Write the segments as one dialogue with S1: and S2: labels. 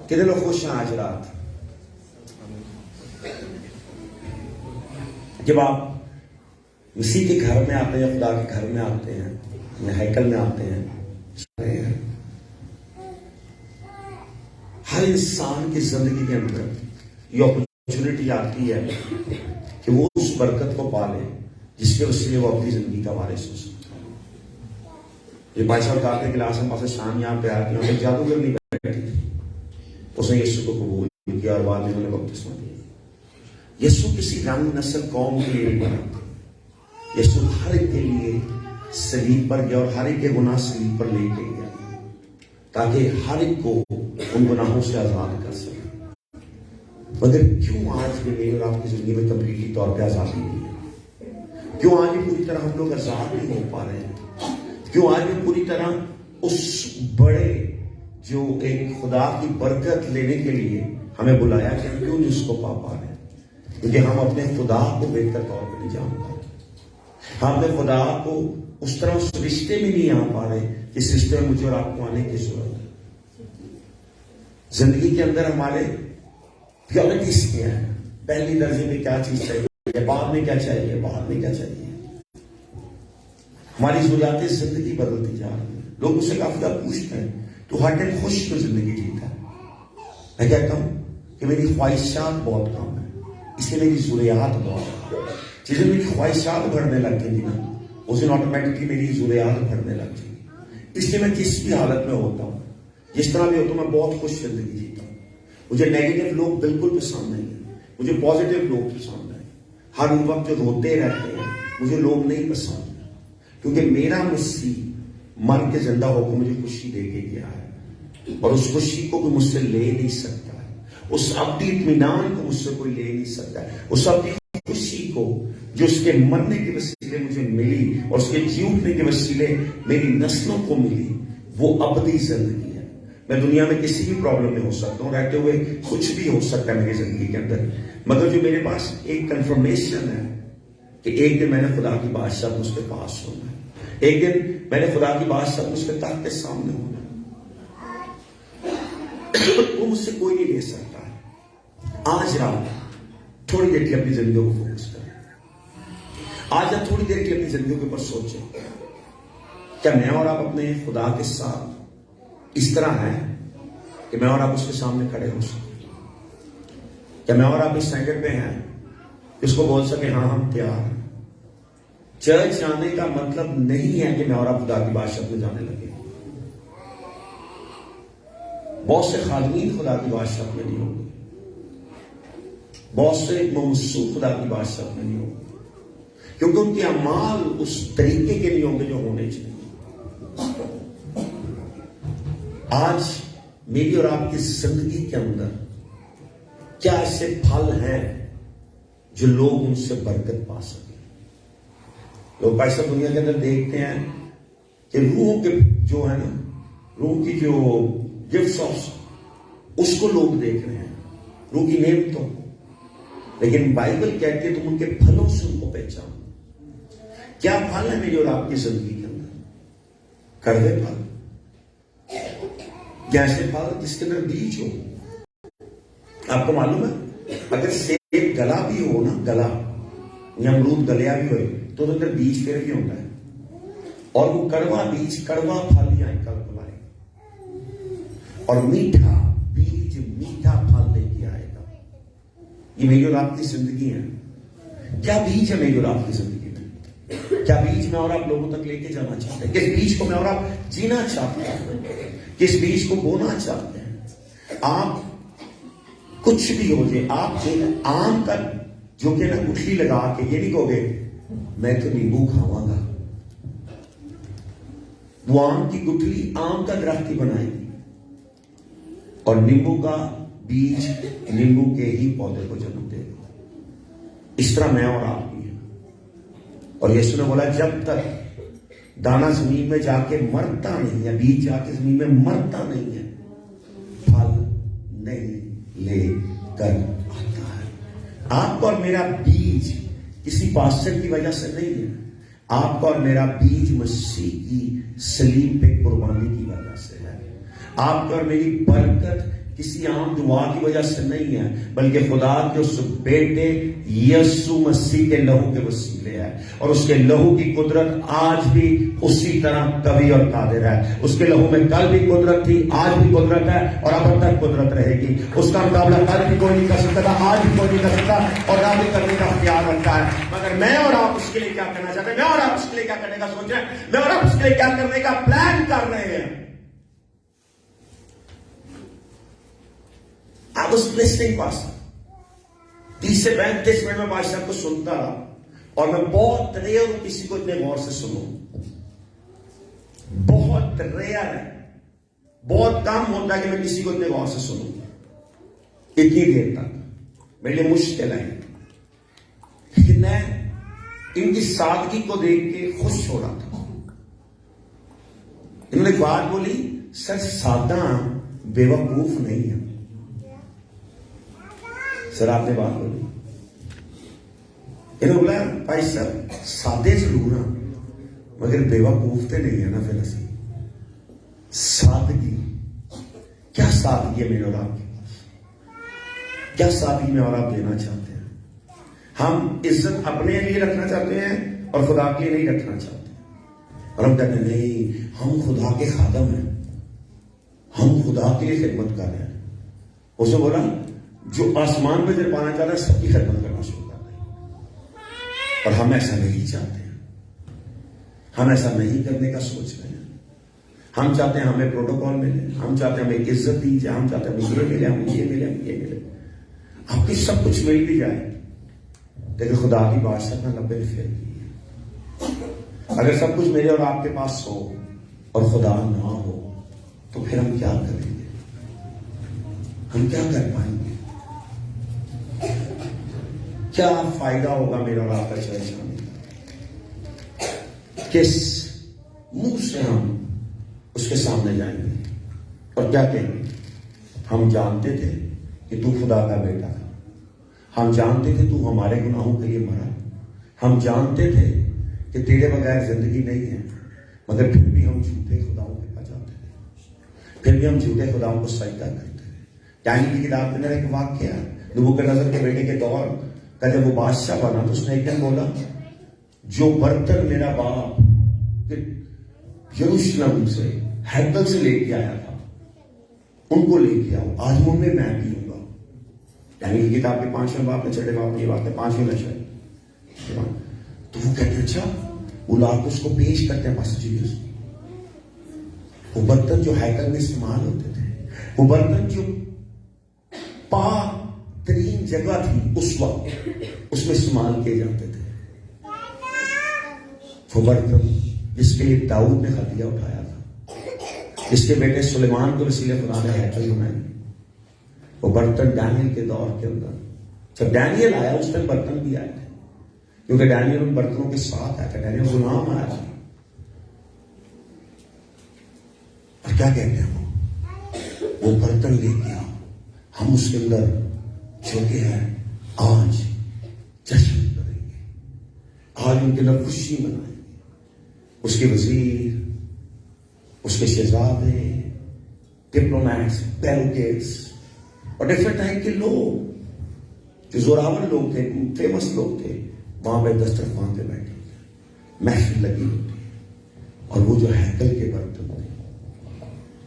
S1: कितने लोग खुश हैं आज रात? जब आप किसी के घर में आते हैं, खुदा के घर में आते हैं या हैकल में आते हैं, हर इंसान की जिंदगी के अंदर ये अपॉर्चुनिटी आती है कि वो उस बरकत को पाले जिसके वसीले वो अपनी जिंदगी का वारिस हो सकता है। ये भाई साहब गाते क्लास में पास शाम यहाँ पे आती है, जादूगर नहीं बैठी थी, उसने यीशु को कबूल किया और बाद में उन्होंने बपतिस्मा दिया। यीशु किसी रंग नस्ल कौम के लिए नहीं बना, यीशु हर एक के लिए सलीब पर गया और हर एक के गुनाह सलीब पर लेके गया ताकि हर एक को उन गुनाहों से आजाद कर सके। मगर क्यों आज भी मेरी और आपकी जिंदगी में कंप्लीटली तौर पे आजादी नहीं है? क्यों आज भी पूरी तरह हम लोग आजाद नहीं हो पा रहे हैं? क्यों आज भी पूरी तरह उस बड़े जो एक खुदा की बरकत लेने के लिए हमें बुलाया कि हम क्यों नहीं उसको पा पा रहे हैं? क्योंकि हम अपने खुदा को बेहतर तौर पर नहीं जान पा रहे, हम अपने खुदा को उस तरह उस रिश्ते में नहीं आ पा रहे जिस रिश्ते में मुझे और आपको आने की जरूरत है। जिंदगी के अंदर हमारे प्योरिटीज क्या है? पहली दर्जे में क्या चीज चाहिए, बाद में क्या चाहिए, बाद में क्या चाहिए? हमारी जरूरतें जिंदगी बदलती जा रही है। लोग मुझसे काफी ज्यादा पूछते हैं तो हर टाइम खुश तो जिंदगी जीता है। मैं कहता हूं कि मेरी ख्वाहिशात बहुत कम है, इसलिए मेरी जरूरियात बहुत है। चीजें मेरी ख्वाहिशात बढ़ने लग गई ना, उस दिन ऑटोमेटिकली मेरी जरूरियात बढ़ने लग जाएगी। इसलिए मैं किस भी हालत में होता हूँ, जिस तरह भी होता हूँ, मैं बहुत खुश जिंदगी जीता हूँ। मुझे नेगेटिव लोग बिल्कुल पसंद नहीं है, मुझे पॉजिटिव लोग पसंद है। हर वक्त जो रोते रहते हैं मुझे लोग नहीं पसंद, क्योंकि मेरा मसीह मर के जिंदा होकर मुझे खुशी दे के गया है और उस खुशी को कोई मुझसे ले नहीं सकता है। उस अब्दी इत्मीनान को मुझसे कोई ले नहीं सकता है। उस अब्दी खुशी को जो उसके मरने के वसीले मुझे मिली और उसके जी उठने के वसीले मेरी नस्लों को मिली, वो अब्दी जिंदगी है। मैं दुनिया में किसी भी प्रॉब्लम में हो सकता हूँ, रहते हुए कुछ भी हो सकता है मेरी जिंदगी के अंदर, मगर जो मेरे पास एक कंफर्मेशन है कि एक दिन मैंने खुदा की बादशाह में उसके पास होना है, एक दिन मैंने खुदा की बादशाह में उसके तख्त के सामने होना है। वो मुझसे कोई नहीं ले सकता है। आज रात थोड़ी देर के अपनी जिंदगी को फोकस करें। आज आप थोड़ी देर के अपनी जिंदगी के ऊपर सोचें, क्या मैं और आप अपने खुदा के साथ इस तरह हैं कि मैं और आप उसके सामने खड़े हो सके? क्या मैं और आप इस स्टैंडर्ड पे हैं कि उसको बोल सके हाँ हम तैयार हैं? चर्च जाने का मतलब नहीं है कि मैं और आप खुदा की बादशाह में जाने लगे। बहुत से खादमीन खुदा की बादशाह में नहीं होंगे, बहुत से ममसूद खुदा की बादशाह में नहीं होंगे, क्योंकि उनके अमाल उस तरीके के नहीं होंगे जो होने चाहिए। आज मेरी और आपकी जिंदगी के अंदर क्या ऐसे फल हैं जो लोग उनसे बरकत पा सके? लोग ऐसा दुनिया के अंदर देखते हैं कि रूह के जो है ना, रूह की जो गिफ्ट्स ऑफ उसको लोग देख रहे हैं, रूह की नेमतों, लेकिन बाइबल कहती है तुम उनके फलों से उनको पहचानो। क्या फल है मेरी और आपकी जिंदगी के अंदर? कड़वे फल, ऐसे फल जिसके अंदर बीज हो। आपको मालूम है अगर सेब गला भी हो ना, गला या अमरूद गलिया भी हो तो अंदर बीज फिर भी होता है, और वो कड़वा बीज कड़वा फल या कल्प लाएगा, और मीठा बीज मीठा फल लेके आएगा। ये मेरी और आपकी जिंदगी है। क्या बीज है मेरी और आपकी जिंदगी में? क्या बीज मैं और आप लोगों तक लेके जाना चाहते हैं? किस बीज को मैं और आप जीना चाहते हैं? किस बीज को बोना चाहते हैं? आप कुछ भी हो जाए, आप आम का जो कि ना गुठली लगा के ये नहीं कहोगे मैं तो नींबू खावांगा, वो आम की गुठली आम का दरख्त ही बनाएगी, और नींबू का बीज नींबू के ही पौधे को जन्म देगा। इस तरह मैं और आप भी हैं। और यीशु ने बोला जब तक दाना जमीन में जाके मरता नहीं है, बीज जाके जमीन में मरता नहीं है, फल नहीं लेकर आता है। आपका और मेरा बीज किसी पास्टर की वजह से नहीं है, आपका और मेरा बीज मसीह की सलीब पे कुर्बानी की वजह से है। आपका और मेरी बरकत किसी आम दुआ की वजह से नहीं है, बल्कि खुदा के उस बेटे यीशु मसीह के लहू के वसीले है। और उसके लहू की कुदरत आज भी उसी तरह कवी और कादिर है। उसके लहू में कल भी कुदरत थी, आज भी कुदरत है और अब तक कुदरत रहेगी। उसका मुकाबला कल भी कोई नहीं कर सकता था, आज भी कोई नहीं कर सकता और ना भी करने का ख्याल रखता है। मगर मैं और आप उसके लिए क्या करना चाहते हैं, मैं और आप उसके लिए क्या करने का सोच रहे हैं, मैं और आप उसके लिए क्या करने का प्लान कर रहे हैं। I was listening पास्टर, 30 से 35 मिनट में पास्टर को सुनता रहा और मैं बहुत रेयर हूं किसी को इतने गौर से सुनूं, बहुत रेयर है, बहुत कम होता है कि मैं किसी को इतने गौर से सुनूं इतनी देर तक। मेरे लिए मुश्किल है, लेकिन मैं इनकी सादगी को देख के खुश हो रहा था। इन्होंने एक बात बोली, सर सादा बेवकूफ नहीं है। सर आपने बात बोली, इन्होंने बोला भाई साहब सादे जरूर हैं मगर बेवकूफ तो नहीं है ना। फिर ऐसे सादगी, क्या सादगी है मेरे और आपके पास, क्या सादगी में और आप देना चाहते हैं? हम इज्जत अपने लिए रखना चाहते हैं और खुदा के लिए नहीं रखना चाहते। और हम कहते हैं नहीं, हम खुदा के खादम हैं, हम खुदा के लिए खिदमत कर रहे हैं। उसने बोला जो आसमान पे जब पाना चाहता है सबकी खिदमत करना शुरू कर दें। और हम ऐसा नहीं चाहते हैं, हम ऐसा नहीं करने का सोच रहे हैं। हम चाहते हैं हमें प्रोटोकॉल मिले, हम चाहते हैं हमें इज्जत दी जाए, हम चाहते हैं हमें ये मिले, हमें ये मिले, हमें ये मिले। आपकी सब कुछ मिल भी जाए, लेकिन खुदा की बादशाह ना 90 फेर की है। अगर सब कुछ मेरे और आपके पास हो और खुदा ना हो तो फिर हम क्या करेंगे, हम क्या कर पाएंगे? क्या फायदा होगा मेरा और आपका चर्च आने का? किस मुंह से हम उसके सामने जाएंगे और क्या कहेंगे? हम जानते थे कि तू खुदा का बेटा है, हम जानते थे तू हमारे गुनाहों के लिए मरा, हम जानते थे कि तेरे बगैर जिंदगी नहीं है, मगर फिर भी हम झूठे खुदाओं के पास जाते थे, फिर भी हम झूठे खुदाओं को सजदा करते थे। दानियेल की किताब के अंदर एक वाक्य है, नबूकदनेस्सर के बेटे के दौर का जब वो बादशाह बना तो उसने एक दिन बोला, जो बर्तन मेरा बाप यरूशलेम से हैकल से लेके आया था उनको लेके आओ, आज उनमें मैं पीऊंगा। दानियेल की किताब के 5वें बाप में 6ठे बाप में ये बात है, 5वें में शायद। तो वो कहते अच्छा, वो लाके उसको पेश करते हैं पास्टर जी। वो बर्तन जो हैकल में इस्तेमाल होते थे, वो बर्तन जो पाक तरीन जगह थी उस वक्त, उसमें इस्तेमाल किए जाते थे। वो बर्तन जिसके लिए दाऊद ने हथिया उठाया था, जिसके बेटे सुलेमान को वसीले खुदा ने हैकल बनाई, वो बर्तन दानियेल के दौर के अंदर जब दानियेल आया उस टाइम बर्तन भी आए थे, क्योंकि दानियेल उन बर्तनों के साथ आया था। दानियेल गुलाम आया था। और क्या कहते हैं, वो बर्तन लेके आओ, हम उसके अंदर जो कि है आज जश्न करेंगे, आज उनके अंदर खुशी मनाएंगे। उसके वजीर, उसके शहजादे, डिप्लोमैट्स, डेलीगेट्स और डिफरेंट टाइप के लोग जो जोरावर लोग थे, फेमस लोग थे, वहां पे दस्तरखान पे बैठे, महफिल लगी होती है। और वो जो हैकल के बर्तन थे,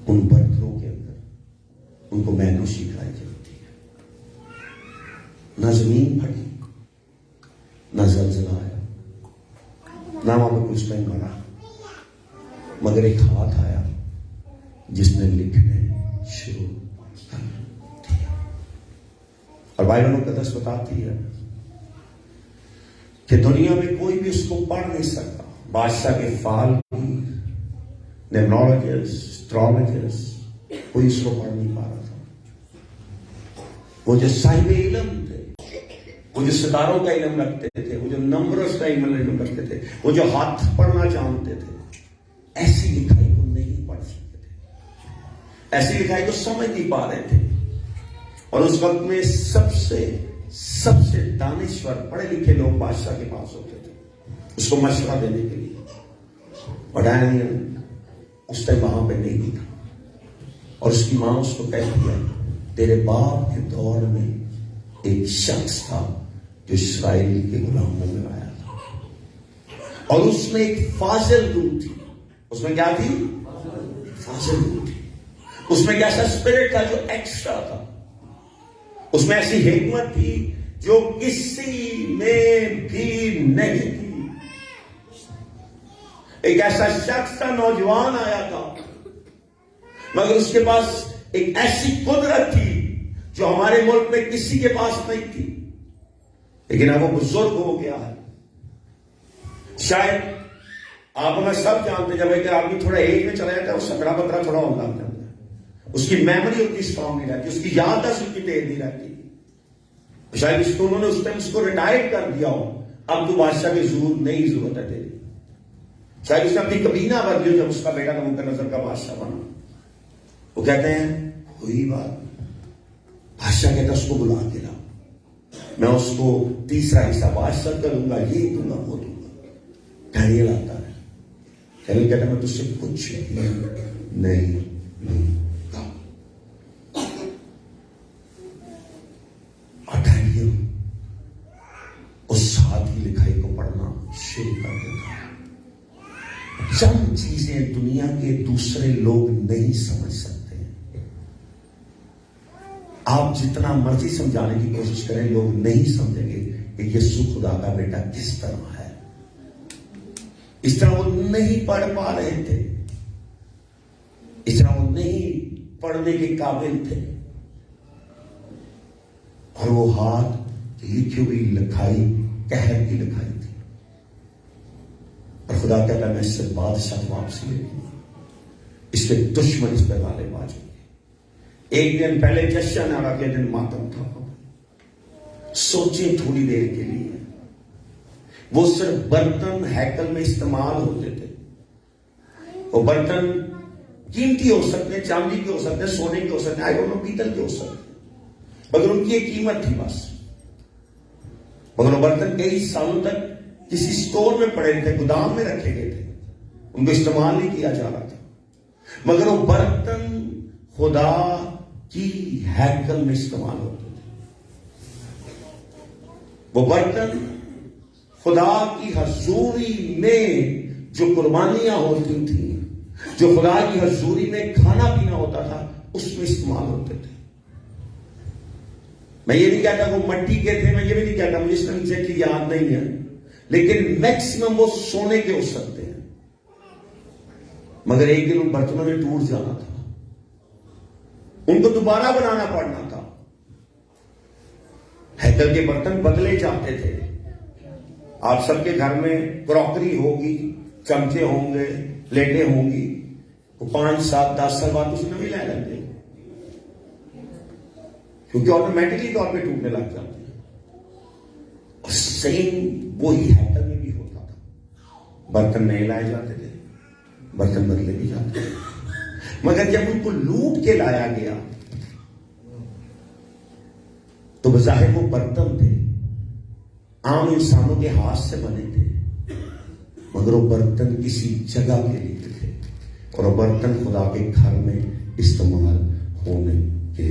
S1: उन बर्तनों के अंदर उनको मैनोशी खाई जाती है। ना जमीन फटी, ना जलजला आया, ना वहां पर कुछ टाइम मरा, मगर एक हाथ आया जिसने लिखने शुरू कर दिया। और बाइबल मुकद्दस बताती है कि दुनिया में कोई भी उसको पढ़ नहीं सकता। बादशाह के फाल, न्यूमरोलॉजिस्ट, एस्ट्रोलॉजिस्ट, कोई उसको पढ़ नहीं पा रहा था। वो जो साहिब इल्म थे, वो जो सितारों का इल्म रखते थे, वो जो नंबर्स का इल्म रखते थे, वो जो हाथ पढ़ना जानते थे, ऐसी लिखाई को नहीं पढ़ सकते थे, ऐसी लिखाई को समझ नहीं पा रहे थे। और उस वक्त में सबसे दानिश्वर पढ़े लिखे लोग बादशाह के पास होते थे उसको मशवरा देने के लिए। और दानियेल उस टाइम वहां पे नहीं था और उसकी मां उसको कहती है तेरे बाप के दौर में एक शख्स था जो इस्राएल के गुलामों में आया था और उसमें एक फाजिल रूह थी। उसमें क्या थी? फाजिल रूह थी। उसमें एक ऐसा स्पिरिट था जो एक्स्ट्रा था। उसमें ऐसी हिकमत थी जो किसी में भी नहीं थी। एक ऐसा शख्स था, नौजवान आया था, मगर उसके पास एक ऐसी कुदरत थी जो हमारे मुल्क में किसी के पास नहीं थी। लेकिन अब वो बुजुर्ग हो गया है। शायद आप हमें सब जानते, जब एक आदमी थोड़ा एज में चला जाता है, वो 17-15 थोड़ा होने लग जाता है। उसकी मेमोरी उतनी स्ट्रांग नहीं रहती, उसकी याददाश्त उतनी तेज नहीं रहती। शायद इसको उन्होंने उस टाइम उसको रिटायर कर दिया हो, अब तो बादशाह की जरूरत है तेरी। शायद उसने अपनी कबीना बदली जब उसका बेटा नबूकदनेस्सर का बादशाह बना। वो कहते हैं कोई बात, बादशाह कहता उसको बुला के ला, मैं उसको तीसरा हिस्सा बादशाह करूंगा, ये दूंगा वो दूंगा। डैनियल आता है, डैनियल कहता मैं तुझसे कुछ नहीं लूंगा। और डैनियल उस साथ ही लिखाई को पढ़ना शुरू कर देता है। चंद चीजें दुनिया के दूसरे लोग नहीं समझ सकते। आप जितना मर्जी समझाने की कोशिश करें, लोग नहीं समझेंगे कि यीशु खुदा का बेटा किस तरह है। इस तरह वो नहीं पढ़ पा रहे थे, इस तरह वो नहीं पढ़ने के काबिल थे। और वो हाथ लिखी हुई लिखाई कहर की लिखाई थी। और खुदा कहता मैं इससे बादशाह वापसी ले लूंगा, इसके दुश्मन इस पर गालिबाज होंगे। एक दिन पहले जश्न और अगले दिन मातम था। सोचें थोड़ी देर के लिए, वो सिर्फ बर्तन हैकल में इस्तेमाल होते थे। वो बर्तन कीमती हो सकते हैं, चांदी के हो सकते हैं, सोने के हो सकते हैं, आई डोंट नो, पीतल के हो सकते हैं, मगर उनकी एक कीमत थी बस। मगर वो बर्तन कई सालों तक किसी स्टोर में पड़े थे, गोदाम में रखे गए थे, उनको इस्तेमाल नहीं किया जा रहा था। मगर वो बर्तन खुदा की हैकल में इस्तेमाल होते थे। वो बर्तन खुदा की हजूरी में जो कुर्बानियां होती थी, जो खुदा की हजूरी में खाना पीना होता था, उसमें इस्तेमाल होते थे। मैं ये नहीं कहता वो मट्टी के थे, मैं ये भी नहीं कहता, मुझे इसका एग्जैक्टली याद नहीं है, लेकिन मैक्सिमम वो सोने के हो सकते हैं। मगर एक दिन उन बर्तनों में टूट जाना था, उनको दोबारा बनाना पड़ना था। हैकल के बर्तन बदले जाते थे। आप सबके घर में क्रॉकरी होगी, चमचे होंगे, प्लेटें होंगी, तो 5, 7, 10 साल बाद उसमें भी ले लेंगे, क्योंकि ऑटोमेटिकली तौर पे टूटने लग जाते हैं। और सेम वही हैकल में भी होता था। बर्तन नए लाए जाते थे, बर्तन बदले भी जाते थे। मगर जब उनको लूट के लाया गया तो बज़ाहिर वो बर्तन थे, आम इंसानों के हाथ से बने थे, मगर वो बर्तन किसी जगह के लिए थे और वो बर्तन खुदा के घर में इस्तेमाल होने के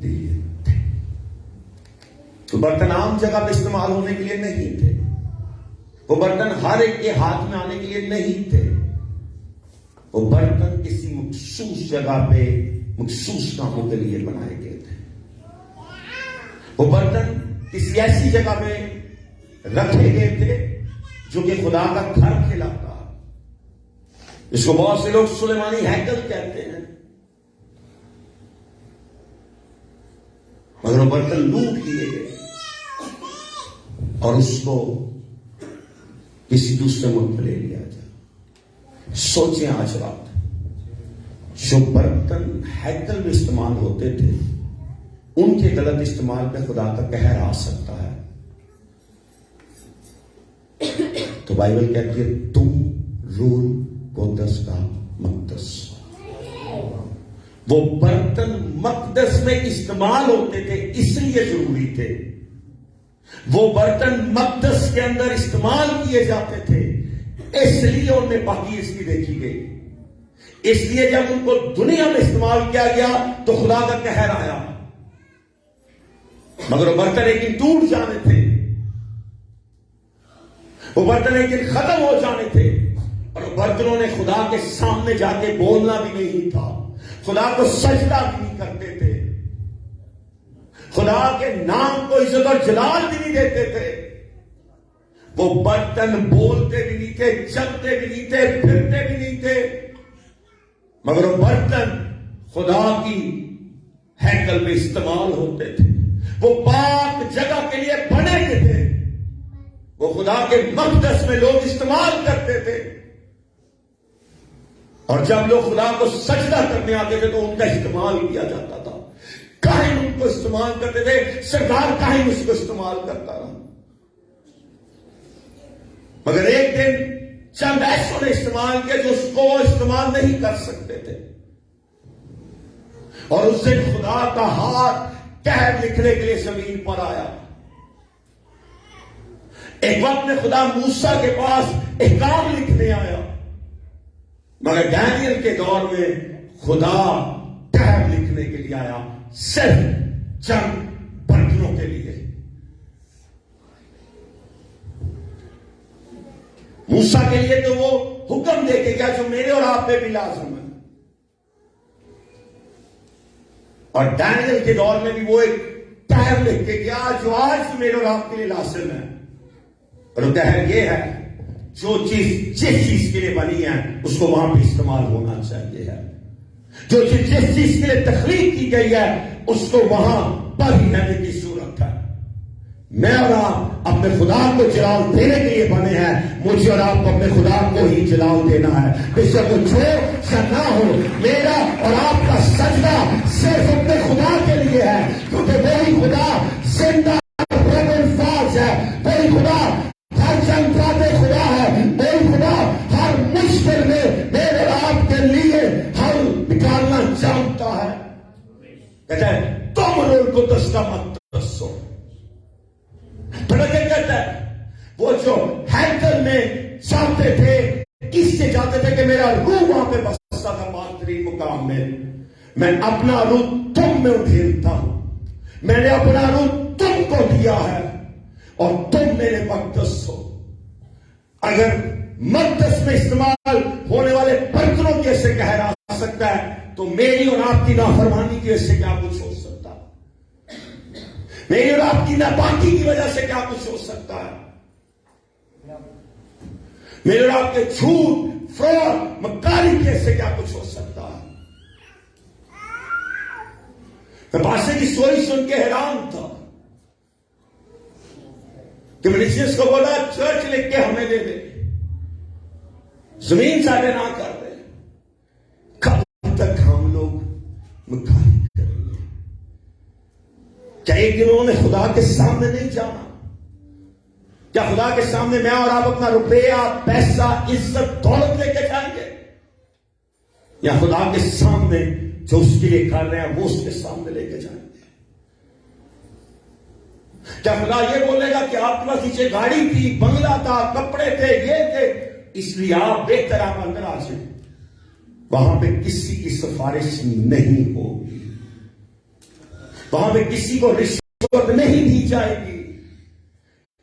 S1: लिए थे। तो बर्तन आम जगह पे इस्तेमाल होने के लिए नहीं थे, वो बर्तन हर एक के हाथ में आने के लिए नहीं थे। वो बर्तन किसी मखसूस जगह पे मखसूस कामों के लिए बनाए गए थे। वो बर्तन किसी ऐसी जगह पे रखे गए थे जो कि खुदा का घर कहलाता, जिसको बहुत से लोग सुलेमानी हैकल कहते हैं। मगर वो बर्तन लूट लिए गए और उसको किसी दूसरे मुल्क में ले लिया जाए। सोचें आज रात, जो बर्तन हैकल में इस्तेमाल होते थे, उनके गलत इस्तेमाल पे खुदा का कहर आ सकता है। तो बाइबल कहती है तुम रूल कोदस का मकदस। वो बर्तन मकदस में इस्तेमाल होते थे, इसलिए जरूरी थे। वो बर्तन मकदस के अंदर इस्तेमाल किए जाते थे, इसलिए उनमें पाकीज़गी देखी गई। इसलिए जब उनको दुनिया में इस्तेमाल किया गया तो खुदा का कहर आया। मगर वो बर्तन एक दिन टूट जाने थे, वो बर्तन एक दिन खत्म हो जाने थे, और बर्तनों ने खुदा के सामने जाके बोलना भी नहीं था, खुदा को सजदा भी नहीं करते थे, खुदा के नाम को इज्जत और जलाल भी नहीं देते थे। वो बर्तन बोलते भी नहीं थे, चलते भी नहीं थे, फिरते भी नहीं थे, मगर वो बर्तन खुदा की हैकल में इस्तेमाल होते थे, वो पाक जगह के लिए बने थे, वो खुदा के मक़दस में लोग इस्तेमाल करते थे। और जब लोग खुदा को सजदा करने आते थे तो उनका इस्तेमाल किया जाता था। काहिन उनको इस्तेमाल करते थे, सरदार काहिन उसको इस्तेमाल करता रहा। मगर एक दिन चंद ऐसों ने इस्तेमाल किया जो उसको इस्तेमाल नहीं कर सकते थे, और उस दिन खुदा का हाथ कहर लिखने के लिए जमीन पर आया। एक वक्त में खुदा मूसा के पास एक काम लिखने आया, मगर डैनियल के दौर में खुदा कहर लिखने के लिए आया, सिर्फ चंद बर्तनों के लिए। मूसा के लिए तो वो हुक्म दे के गया जो मेरे और आप पे भी लाज़िम है, और डैनियल के दौर में भी वो एक कहर लिख के गया जो आज भी मेरे और आपके लिए लाज़िम है। और कहर ये है, जो चीज जिस चीज के लिए बनी है उसको वहां पे इस्तेमाल होना चाहिए है, जो चीज जिस चीज के लिए तख्लीक की गई है उसको वहां पर ही रहने की जरूरत है। मैं और आप अपने खुदा को जलाल देने के लिए बने हैं, मुझे और आपको अपने खुदा को ही जलाल देना है। बेशक वो जो ना हो, मेरा और आपका सजदा सिर्फ अपने खुदा के लिए है, क्योंकि वही खुदा जिंदा है, वही खुदा हर जंगलाते खुदा है, वही खुदा हर मुश्किल में मेरे आपके लिए हल निकालना जानता है। कहता है तुम रोल को दस्ता मत दसो। क्या कहता है, वो जो हैकल में जाते थे इससे जाते थे कि मेरा रूह वहां पे बसता था पात्रीन मुकाम में। मैं अपना रूह तुम में उधेलता हूं, मैंने अपना रूह तुमको दिया है और तुम मेरे मक़दस हो। अगर मक़दस में इस्तेमाल होने वाले बर्तनों की ऐसे कह रहा सकता है, तो मेरी और आपकी नाफरमानी की वजह से क्या कुछ हो सकता है, मेरी और आपकी नापाकी की वजह से क्या कुछ हो सकता है, मेरे और आपके झूठ, फ्रॉड, मक्कारी की वजह से क्या कुछ हो सकता है। मैं बादशाह की स्टोरी सुन के हैरान था कि मिनिस्ट्रीज को बोला चर्च लिख के हमें दे दे, जमीन साझा ना कर दे। कब तक हम लोग मुखालिफ करेंगे? क्या एक दिन उन्होंने खुदा के सामने नहीं जाना? क्या खुदा के सामने मैं और आप अपना रुपया, पैसा, इज्जत, दौलत लेके जाएंगे, या खुदा के सामने जो उसके लिए कर रहे हैं वो उसके सामने लेके जाएंगे? क्या खुदा ये बोलेगा कि आपके पास नीचे गाड़ी थी, बंगला था, कपड़े थे, ये थे, इसलिए आप बेहतर आप अंदर आ जाए? वहां पे किसी की सिफारिश नहीं होगी, वहां पे किसी को रिश्वत नहीं दी जाएगी,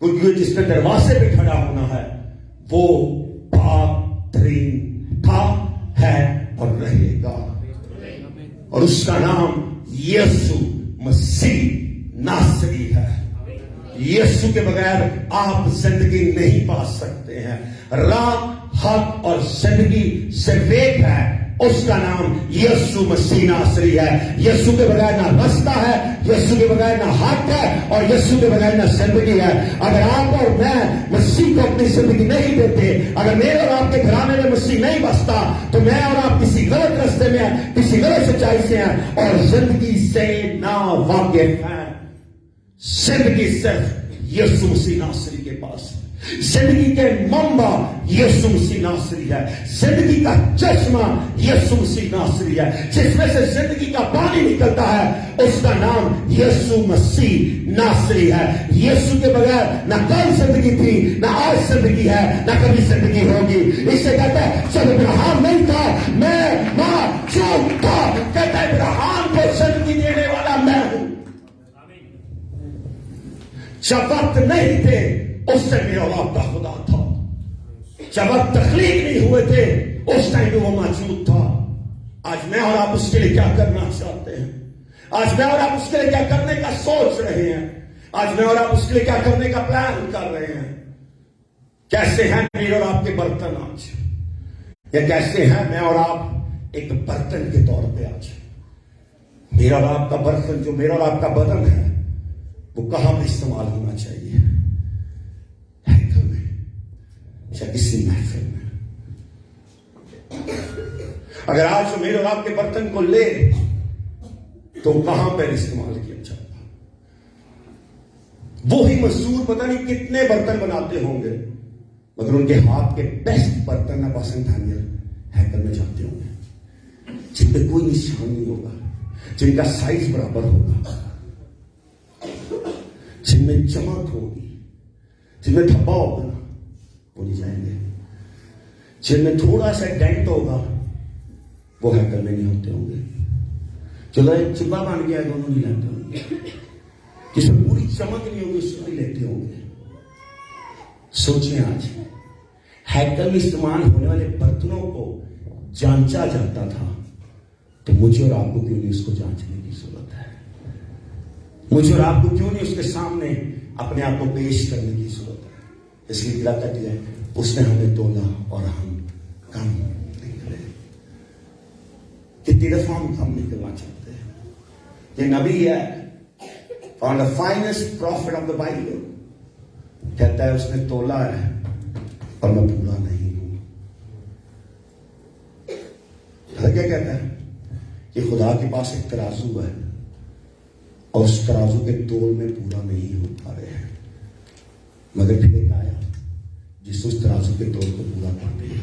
S1: क्योंकि जिसने दरवाजे पे खड़ा होना है वो पाक तरीन था, है और रहेगा, और उसका नाम यीशु मसीह नासरी है। यीशु के बगैर आप जिंदगी नहीं पा सकते हैं। राह, हक और जिंदगी सिर्फ एक है, उसका नाम यीशु मसीह नासरी है। यीशु के बगैर ना रास्ता है, यीशु के बगैर ना हक है, और यीशु के बगैर ना जिंदगी है। अगर आप और मैं मसीह को अपनी जिंदगी नहीं देते, अगर मेरे और आपके घराने में मसीह नहीं बसता, तो मैं और आप किसी गलत रास्ते में हैं, किसी गलत सच्चाई से हैं और जिंदगी से ना वाकिफ हैं। जिंदगी सिर्फ यीशु मसीह नासरी के पास है। जिंदगी के मंबा यीशु मसीह नासरी है। जिंदगी का चश्मा यीशु मसीह नासरी है। जिसमें से जिंदगी का पानी निकलता है उसका नाम यीशु मसीह नासरी है। यीशु के बगैर ना कल जिंदगी थी, ना आज जिंदगी है, ना कभी जिंदगी होगी। इससे कहता है जब इब्राहिम नहीं था मैं मौजूद था। कहता है इब्राहिम को जिंदगी देने वाला मैं हूं। जब वक्त नहीं थे उस टाइम मेरे और आपका खुदा था। जब वक्त तख्लीक नहीं हुए थे उस टाइम वो मौजूद था। आज मैं और आप उसके लिए क्या करना चाहते हैं? आज मैं और आप उसके लिए क्या करने का सोच रहे हैं? आज मैं और आप उसके लिए क्या करने का प्लान कर रहे हैं? कैसे हैं मेरे और आपके बर्तन आज? या कैसे हैं मैं और आप एक बर्तन के तौर पे आज? मेरा और आपका बर्तन, जो मेरा और आपका बदन है, वो कहां पे इस्तेमाल होना चाहिए? हैकल में या किसी महफिल में? अगर आज जो मेरे और आपके बर्तन को ले तो कहां पर इस्तेमाल किया जाता? वो ही मजदूर पता नहीं कितने बर्तन बनाते होंगे, मगर उनके हाथ के बेस्ट बर्तन ना पसंद हैकल में जाते होंगे, जिन पे कोई निशान नहीं होगा, जिनका साइज बराबर होगा, जिनमें चमक होगी, जिनमें धब्बा होगा ना, वो नहीं जाएंगे। जिनमें थोड़ा सा डेंट होगा वो हैकल में नहीं होते होंगे। चलो एक चिब्बा बन गया, दोनों नहीं लेते होंगे। जिसमें पूरी चमक नहीं होगी उसको नहीं लेते होंगे। सोचें, आज हैकल में इस्तेमाल होने वाले बर्तनों को जांचा जाता था, तो मुझे और आपको क्यों नहीं उसको जांचने की जरूरत है? मुझे और आपको क्यों नहीं उसके सामने अपने आप को पेश करने की जरूरत है? इसलिए गिला कहती है, उसने हमें तोला और हम कम निकले। कितनी दफा हम कम निकलना चाहते हैं? ये नबी है, और the finest profit of the Bible, कहता है उसने तोला है और मैं पूरा नहीं हूं। क्या कहता है कि खुदा के पास एक तराजू है और उस तराजू के तोल में पूरा नहीं हो पा रहे हैं, मगर फिर एक आया जिस उस तराजू के तोल को पूरा कर दिया।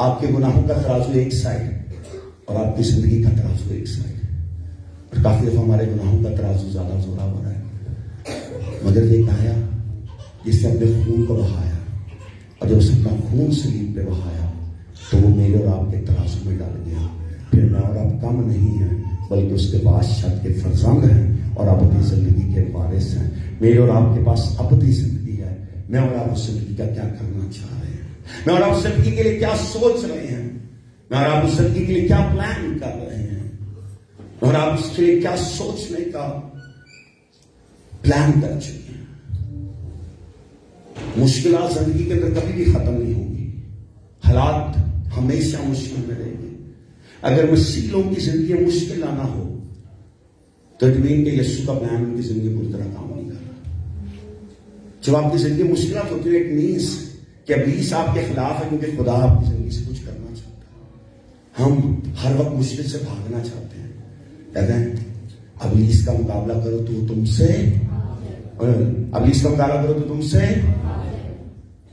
S1: आपके गुनाहों का तराजू एक साइड और आपकी जिंदगी का तराजू एक साइड। और काफी दफा हमारे गुनाहों का तराजू ज्यादा जोरावर है, मगर एक आया जिसने अपने खून को बहाया, और जब उसने अपना खून सलीब पे बहाया तो वो मेरे और आपके तराजू में डाल गया। फिर मैं और आप कम नहीं है, बल्कि उसके बादशाह के फरजंद हैं और अबदी जिंदगी के वारिस हैं। मेरे और आपके पास अबदी जिंदगी है। मैं और आप उस जिंदगी का क्या करना चाह रहे हैं? मैं और आप उस जिंदगी के लिए क्या सोच रहे हैं? मैं और आप उस जिंदगी के लिए क्या प्लान कर रहे हैं? और आप उसके लिए क्या सोचने का प्लान कर चुके हैं? मुश्किलात जिंदगी के अंदर कभी भी खत्म नहीं होगी। हालात हमेशा मुश्किल में रहेंगे। अगर मसीहों की जिंदगी मुश्किल ना हो तो इट मीन कि यीशु का प्लान उनकी जिंदगी पूरी तरह काम नहीं कर रहा। जब आपकी जिंदगी मुश्किल होती है, इट मीन्स कि इब्लीस आपके खिलाफ है, क्योंकि खुदा आपकी जिंदगी से कुछ करना चाहता है। हम हर वक्त मुश्किल से भागना चाहते हैं, कहते हैं इब्लीस का मुकाबला करो तो तुमसे, इब्लीस का मुकाबला करो तो तुमसे,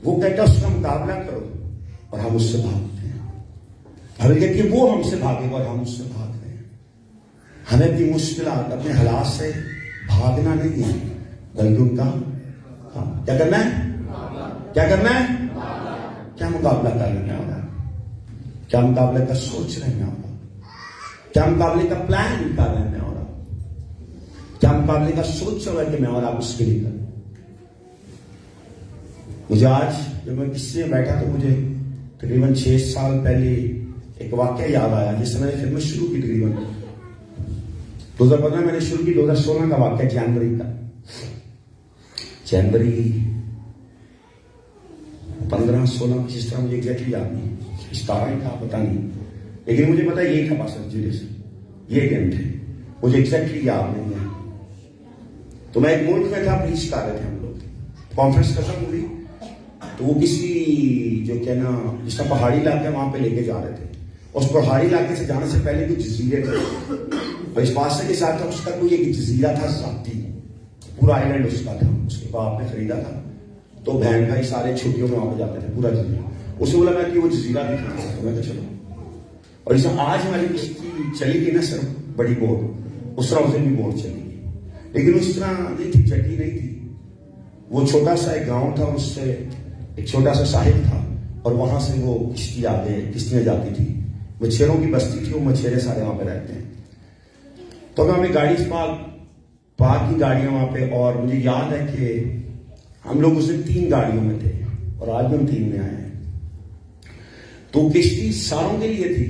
S1: वो कहता है उसका मुकाबला करो और हम उससे भागते हैं। हमें कहती है वो हमसे भागेगा और हम उससे भाग रहे हैं। हमें अपनी मुश्किलात, अपने हालात से भागना नहीं है, बल्कि उनका क्या करना है? क्या करना है? क्या मुकाबला कर रहे हैं? क्या मुकाबले का सोच रहे हैं? क्या मुकाबले का प्लान कर रहे हैं? और क्या मुकाबले का सोच रहा है कि मैं और आप उसके लिए करें? मुझे आज जब मैं किसी में बैठा तो मुझे तकरीबन 6 साल पहले एक वाक्य याद आया, जिस समय फिल्म शुरू की। तकरीबन 2015 मैंने शुरू की, 2016 का वाक्य, जनवरी 15-16 जिस तरह मुझे एग्जैक्टली याद नहीं, 17 था पता नहीं, लेकिन मुझे पता यही था पास ये दिन थे, मुझे एग्जैक्टली याद नहीं है। तो मैं एक मुल्क में था, प्रीच कर रहे थे हम लोग, कॉन्फ्रेंस खत्म हुई तो वो किसी जो क्या ना जिसका पहाड़ी इलाका वहां पे लेके जा रहे थे। उस पहाड़ी इलाके से जाने से पहले कुछ जजीरे थे, और इस बादशाह के साथ उसका कोई एक जजीरा था, साथी पूरा आइलैंड उसका था, उसके बाप ने खरीदा था। तो बहन भाई सारे छुट्टियों में वहां पे जाते थे, पूरा जजीरा। उसे बोला मैं कि वो जजीरा दिखाना, तो मैं चलो। और इसे आज हमारी किश्ती चली गई ना सर, बड़ी बोट, उस तरह उस दिन भी बोट चली गई, लेकिन उस तरह नहीं थी, चटी नहीं थी। वो छोटा सा एक गांव था, उससे एक छोटा सा साहिब था, और वहां से वो किश्ती आगे किश्तियां जाती थी। मछेरों की बस्ती थी, वो मछेरे सारे वहां पे रहते हैं। तो मैं अपनी गाड़ी पार्क पार्क की गाड़ियां वहां पे, और मुझे याद है कि हम लोग उस दिन 3 गाड़ियों में थे और आज भी हम 3 में आए हैं। तो किश्ती सारों के लिए थी,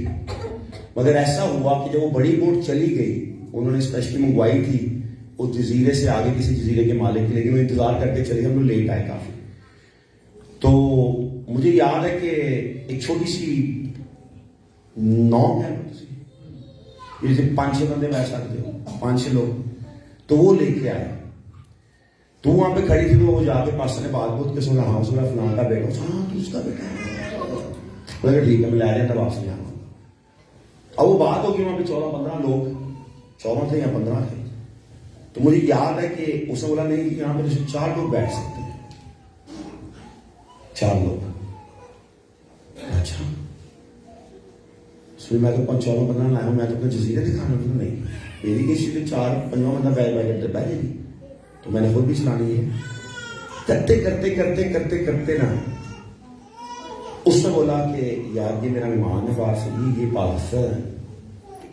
S1: मगर ऐसा हुआ कि जब वो बड़ी बोट चली गई, उन्होंने स्पेशली मंगवाई थी उस जजीरे से आगे किसी जजीरे के मालिक की, लेकिन वो इंतजार करके चले, हम लोग लेट आए काफी। तो मुझे याद है कि एक छोटी सी नाव है, जैसे 5-6 बंदे बैठ सकते हो, 5-6 लोग, तो वो लेके आए। तो वहां पे खड़ी थी, तो वो जाके पास ने बात बोल के सुना, हाँ उसका फलान का बेटा, हाँ तू उसका बेटा है, ठीक है मैं ले जाता वापस यहाँ। अब वो बात होगी, वहां पे 14-15 लोग, 14 थे या 15 थे। तो मुझे याद है कि उसने बोला नहीं कि यहाँ पे 4 लोग बैठ सकते हैं, 4 लोग। अच्छा फिर मैं तो 14-15 लाया हूँ, मैं तो अपने जजीरे दिखाना नहीं, मेरी किसी से 4-5 बंदा बैठ करते बैठेगी, तो मैंने खुद भी चलानी है। करते करते करते करते करते ना उसने बोला कि यार ये मेरा मेहमान है बाहर से, ये पाकिस्तान है,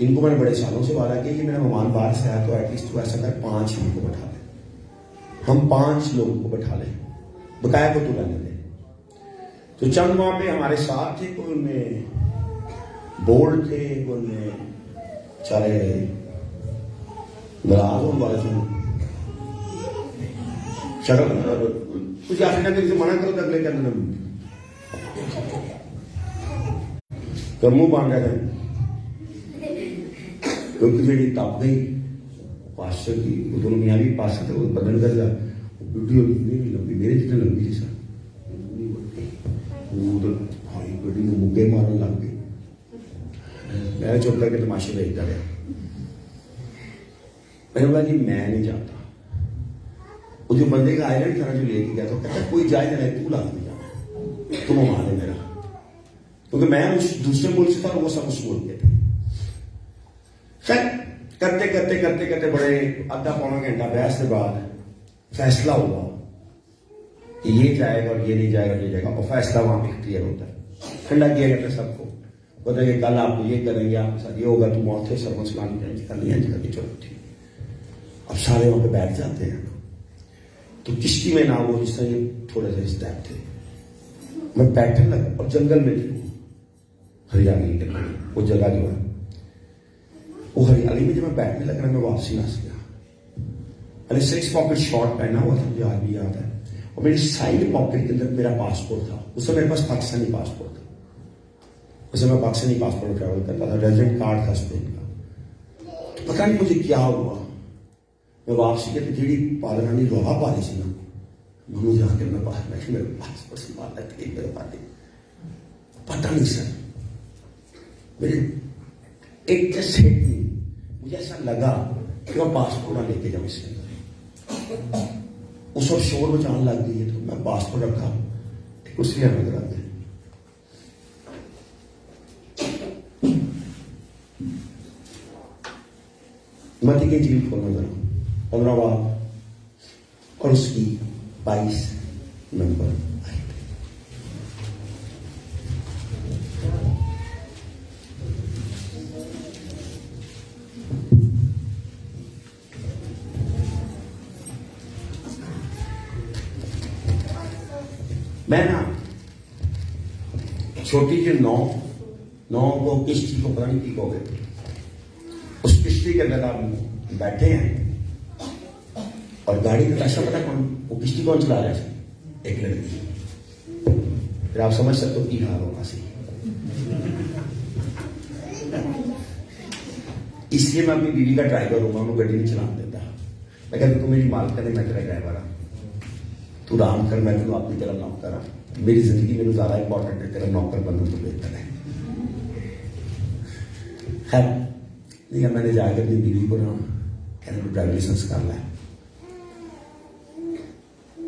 S1: इनको मैंने बड़े सालों से वादा किया कि मेरा मेहमान बाहर से आया तो एटलीस्ट तो ऐसा कर 5 इनको बैठा ले, हम 5 लोगों को बैठा लें, बकाया को तू रहने दे। तो चंद वहां पे हमारे साथ थे, कोई उनमें बोल्ड थे, कोई उनमें चारे नाराज होने वाले थे, कुछ आखिर ना मना करो तो अगले के अंदर मुंह बांध रहे थे, क्योंकि जी तप गई पास्टर की, वो दोनों मियाँ भी पास्टर थे, वो बदल कर जा वीडियो नहीं लंबी, मेरे जितने लंबी थी सर, वो तो भाई बड़ी मुक्के मारने लग गई। मैं चुप करके तमाशे देखता रहा। मैंने बोला कि मैं नहीं जाता। वो जो बंदे का आयरन था ना जो लेके गया, तो कहता कोई जाए ना, तू लाख नहीं जाना, तुम मारे मेरा, क्योंकि मैं उस दूसरे मुल्क से था, वो सब उस मुल्क के थे। खैर करते करते करते करते बड़े आधा पौना घंटा बहस के बाद फैसला हुआ कि ये जाएगा और ये नहीं जाएगा, ये जाएगा, और फैसला वहां पे क्लियर होता है, ठंडा किया जाता है सबको, पता है कि कल आपको ये करेंगे, आपके साथ ये होगा, तुम मौत है सरमन सलाम करेंगे, चलो ठीक। अब सारे वहां पे बैठ जाते हैं, तो किश्ती में ना वो जिस तरह ये थोड़े से स्टेप थे, मैं बैठने लगा और जंगल में थी, हरियाणी के वो जगह जो है वो हरियाली में, जब मैं बैठने लगा मैं वापसी ना गया। मैंने 6 पॉकेट शॉर्ट पहना हुआ था, मुझे आज भी याद है, और मेरी साइड पॉकेट के अंदर मेरा पासपोर्ट था, उस समय मेरे पास पाकिस्तानी पासपोर्ट था, उस समय मैं पाकिस्तानी पासपोर्ट ट्रैवल करता था, रेजिडेंट कार्ड था स्पेन का। तो पता नहीं मुझे क्या हुआ, मैं वापसी के जी पालरानी रोहा पा रही थी ना, मुझे आके मैं बाहर बैठी, मेरे पासपोर्ट संभाल थे मेरे पाते, पता नहीं सर मेरे एक जस्ट हिट नहीं, मुझे ऐसा लगा कि मैं पासपोर्ट ना लेके जाऊं इसके अंदर। उस वक्त शोर मचाने लग गई है, तो मैं पासपोर्ट रखा कुर्सी में करा दे। मती की जीव खोलना जरा 15 बार, और उसकी 22 नंबर आई। मैं ना छोटी सी नौ को किश्ती को पता नहीं की कहोगे, उस किश्ती के अंदर आप बैठे हैं और गाड़ी का पैसा पता कौन, वो किश्ती कौन चला रहा है, एक लड़की। फिर आप समझ सकते हो कि हाल होगा सी। इसलिए मैं अपनी बीवी का ड्राइवर हूँ, मैं गड्डी नहीं चलाने देता। मैं कहता तू मेरी मालिक है, मैं तेरा ड्राइवर हाँ, तू आराम कर, मैं तेन अपनी तरह नौकर हाँ, मेरी जिंदगी मेरे ज्यादा इंपॉर्टेंट है, तेरा नौकर बनना तो बेहतर है। खैर नहीं, मैंने जाकर अपनी बीवी को ना कहना ड्राइविंग लाइसेंस कर ला,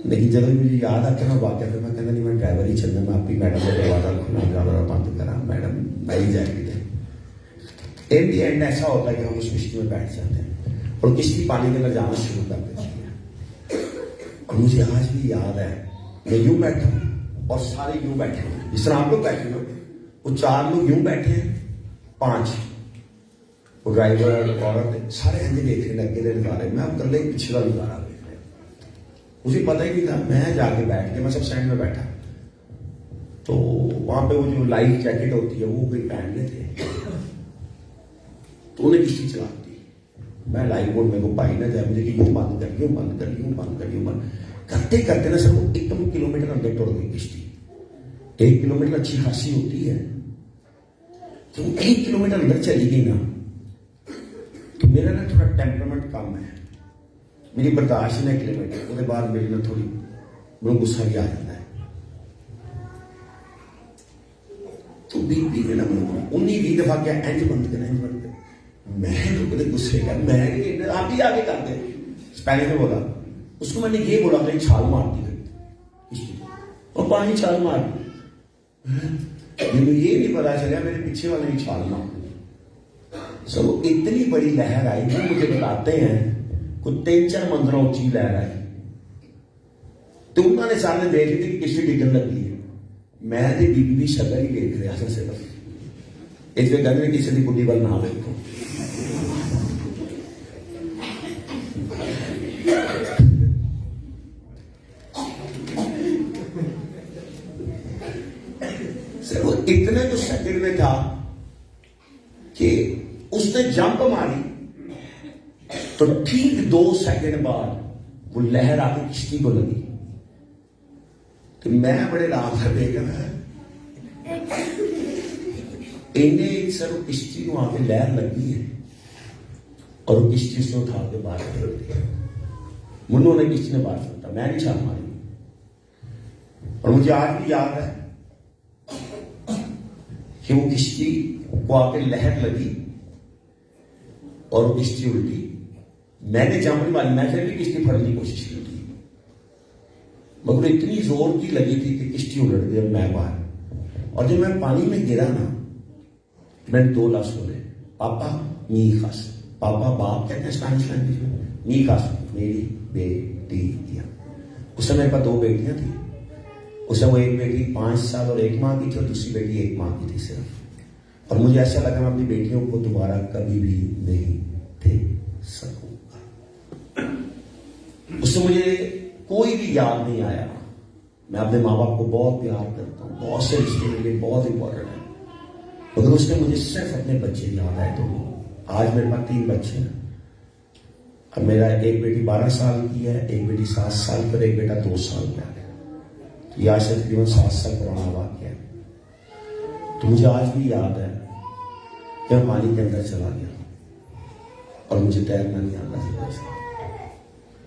S1: लेकिन जब भी मुझे याद आता है ना वाक्य, फिर मैं कहना नहीं मैं ड्राइवर ही चलना, मैं अपनी मैडम का दरवाजा खुला ड्राइवर बंद करा, मैडम मैं ही जाएगी। इन दी एंड ऐसा होता है कि हम उस किश्ती में बैठ जाते हैं और किश्ती पानी के अंदर जाना शुरू कर देती है। और मुझे आज भी याद है, मैं यूं बैठा हूं और सारे यूं बैठे हैं, जिस तरह आप लोग बैठे हो, वो 4 लोग यूं बैठे हैं, 5 वो ड्राइवर औरत सारे इंज देखने लगे थे नज़ारे, मैं अकेले पीछे का नज़ारा देख रहा। मुझे पता ही नहीं था, मैं जाके बैठ गया, मैं सब स्टैंड में बैठा। तो वहां पे वो जो लाइफ जैकेट होती है वो कोई पहन लेते, तो उन्हें किश्ती चला दी। मैं लाइफ बोर्ड मेरे को पाई ना जाए, मुझे कि यूं बंद कर, यूं बंद कर, यूं बंद कर, यूं बंद करते करते ना सर वो 1 किलोमीटर अंदर टुट गई किश्ती। 1 किलोमीटर अच्छी खासी होती है, तो 1 किलोमीटर अंदर चली गई ना, तो मेरा ना थोड़ा टेम्परामेंट कम है, मेरी बर्दाश्त नहीं किलोमीटर, उसके बाद मेरी ना थोड़ी मेरे गुस्सा भी आ जाता है। तो बीबी ने ना मैंने 19-20 दफा क्या इंज बंद कर, इंज बंद कर, मैं तो कदे गुस्से का मैं आप ही आगे कर दे। स्पेनिश में बोला उसको, मैंने ये बोला कहीं छाल मार दी और पानी छाल मार दी। मुझे ये नहीं पता चला मेरे पीछे वाले ने छाल मार दी। सब इतनी बड़ी लहर आई, वो मुझे बताते हैं कोई 3-4 मंजिलों ऊंची लहर आई, तो उन्होंने सामने देख ली कि किसी डिगन लगी है। मैं तो बीबी भी शक्ल ही देख रहा था सिर्फ, इसलिए कहते किसी की बुढ़ी वाल ना देखो। वो इतने तो सेकंड में था कि उसने जंप मारी, तो ठीक 2 सेकंड बाद वो लहर आके किश्ती को लगी। तो मैं बड़े राम से देख रहा, इन्हें सर किश्ती को आके लहर लगी है और वो किश्ती से उठा के बाहर फेंक दिया। मुन्नों ने किश्ती ने बाहर फेंका, मैं नहीं छाल मारी। और मुझे आज भी याद है कि वो किश्ती को आके लहर लगी और वो किश्ती उल्टी। मैंने जंप नहीं मारी, मैं फिर भी किश्ती फड़ने की कोशिश की थी, मगर इतनी जोर की लगी थी कि किश्ती उलट गई, मैं बाहर। और जब मैं पानी में गिरा ना, मैंने 2 लफ्ज बोले, पापा नी खास। पापा बाप कहते हैं स्पेनिश लैंग्वेज में, नी खास मेरी बेटी। उस समय मेरे पास 2 बेटियां थी। उस समय वो एक बेटी 5 साल और 1 माह की थी और दूसरी बेटी 1 माह की थी सिर्फ। और मुझे ऐसा लगा मैं अपनी बेटियों को दोबारा कभी भी नहीं देख सकूंगा। उससे मुझे कोई भी याद नहीं आया। मैं अपने माँ बाप को बहुत प्यार करता हूँ, बहुत से रिश्ते मेरे लिए बहुत इंपॉर्टेंट है, मगर उसने मुझे सिर्फ अपने बच्चे याद आए। तो आज मेरे पास 3 बच्चे हैं। अब मेरा एक बेटी 12 साल की है, एक बेटी 7 साल की और एक बेटा 2 साल का है। ये आज से तकरीबन 7 साल पुराना वाक़या है। तो मुझे आज भी याद है कि मैं पानी के अंदर चला गया और मुझे तैरना नहीं आता था।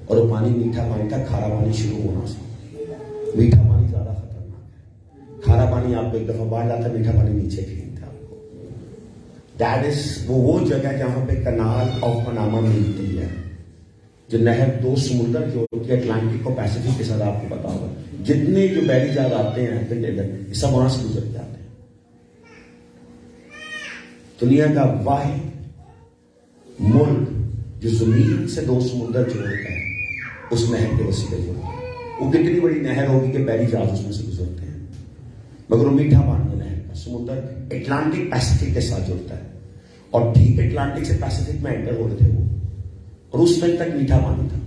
S1: और वो पानी मीठा पानी था, खारा पानी शुरू होना था। मीठा पानी ज्यादा खतरनाक है, खारा पानी आपको एक दफा बाढ़ लाता, मीठा पानी नीचे खींचता आपको। दैट इज वो जगह जहां पे कनाल ऑफ पनामा मिलती है, जो नहर 2 समुंदर की होती है, अटलांटिक और पैसिफिक के साथ। आपको पता होगा जितने जो बैरी जहाज आते हैं कंटेनर सब वहां से गुजर के आते हैं। दुनिया का वाहिद मुल्क जो जमीन से 2 समुंदर जोड़ता है, उस नहर के वसीले जोड़ता है। वो कितनी बड़ी नहर होगी कि बैरी जहाज उसमें से गुजरते हैं, मगर वो मीठा पानी नहर का समुंदर अटलांटिक पैसिफिक के साथ जुड़ता है। और ठीक अटलांटिक से पैसिफिक में एंटर हो रहे थे वो, और उस टाइम तक मीठा पानी था।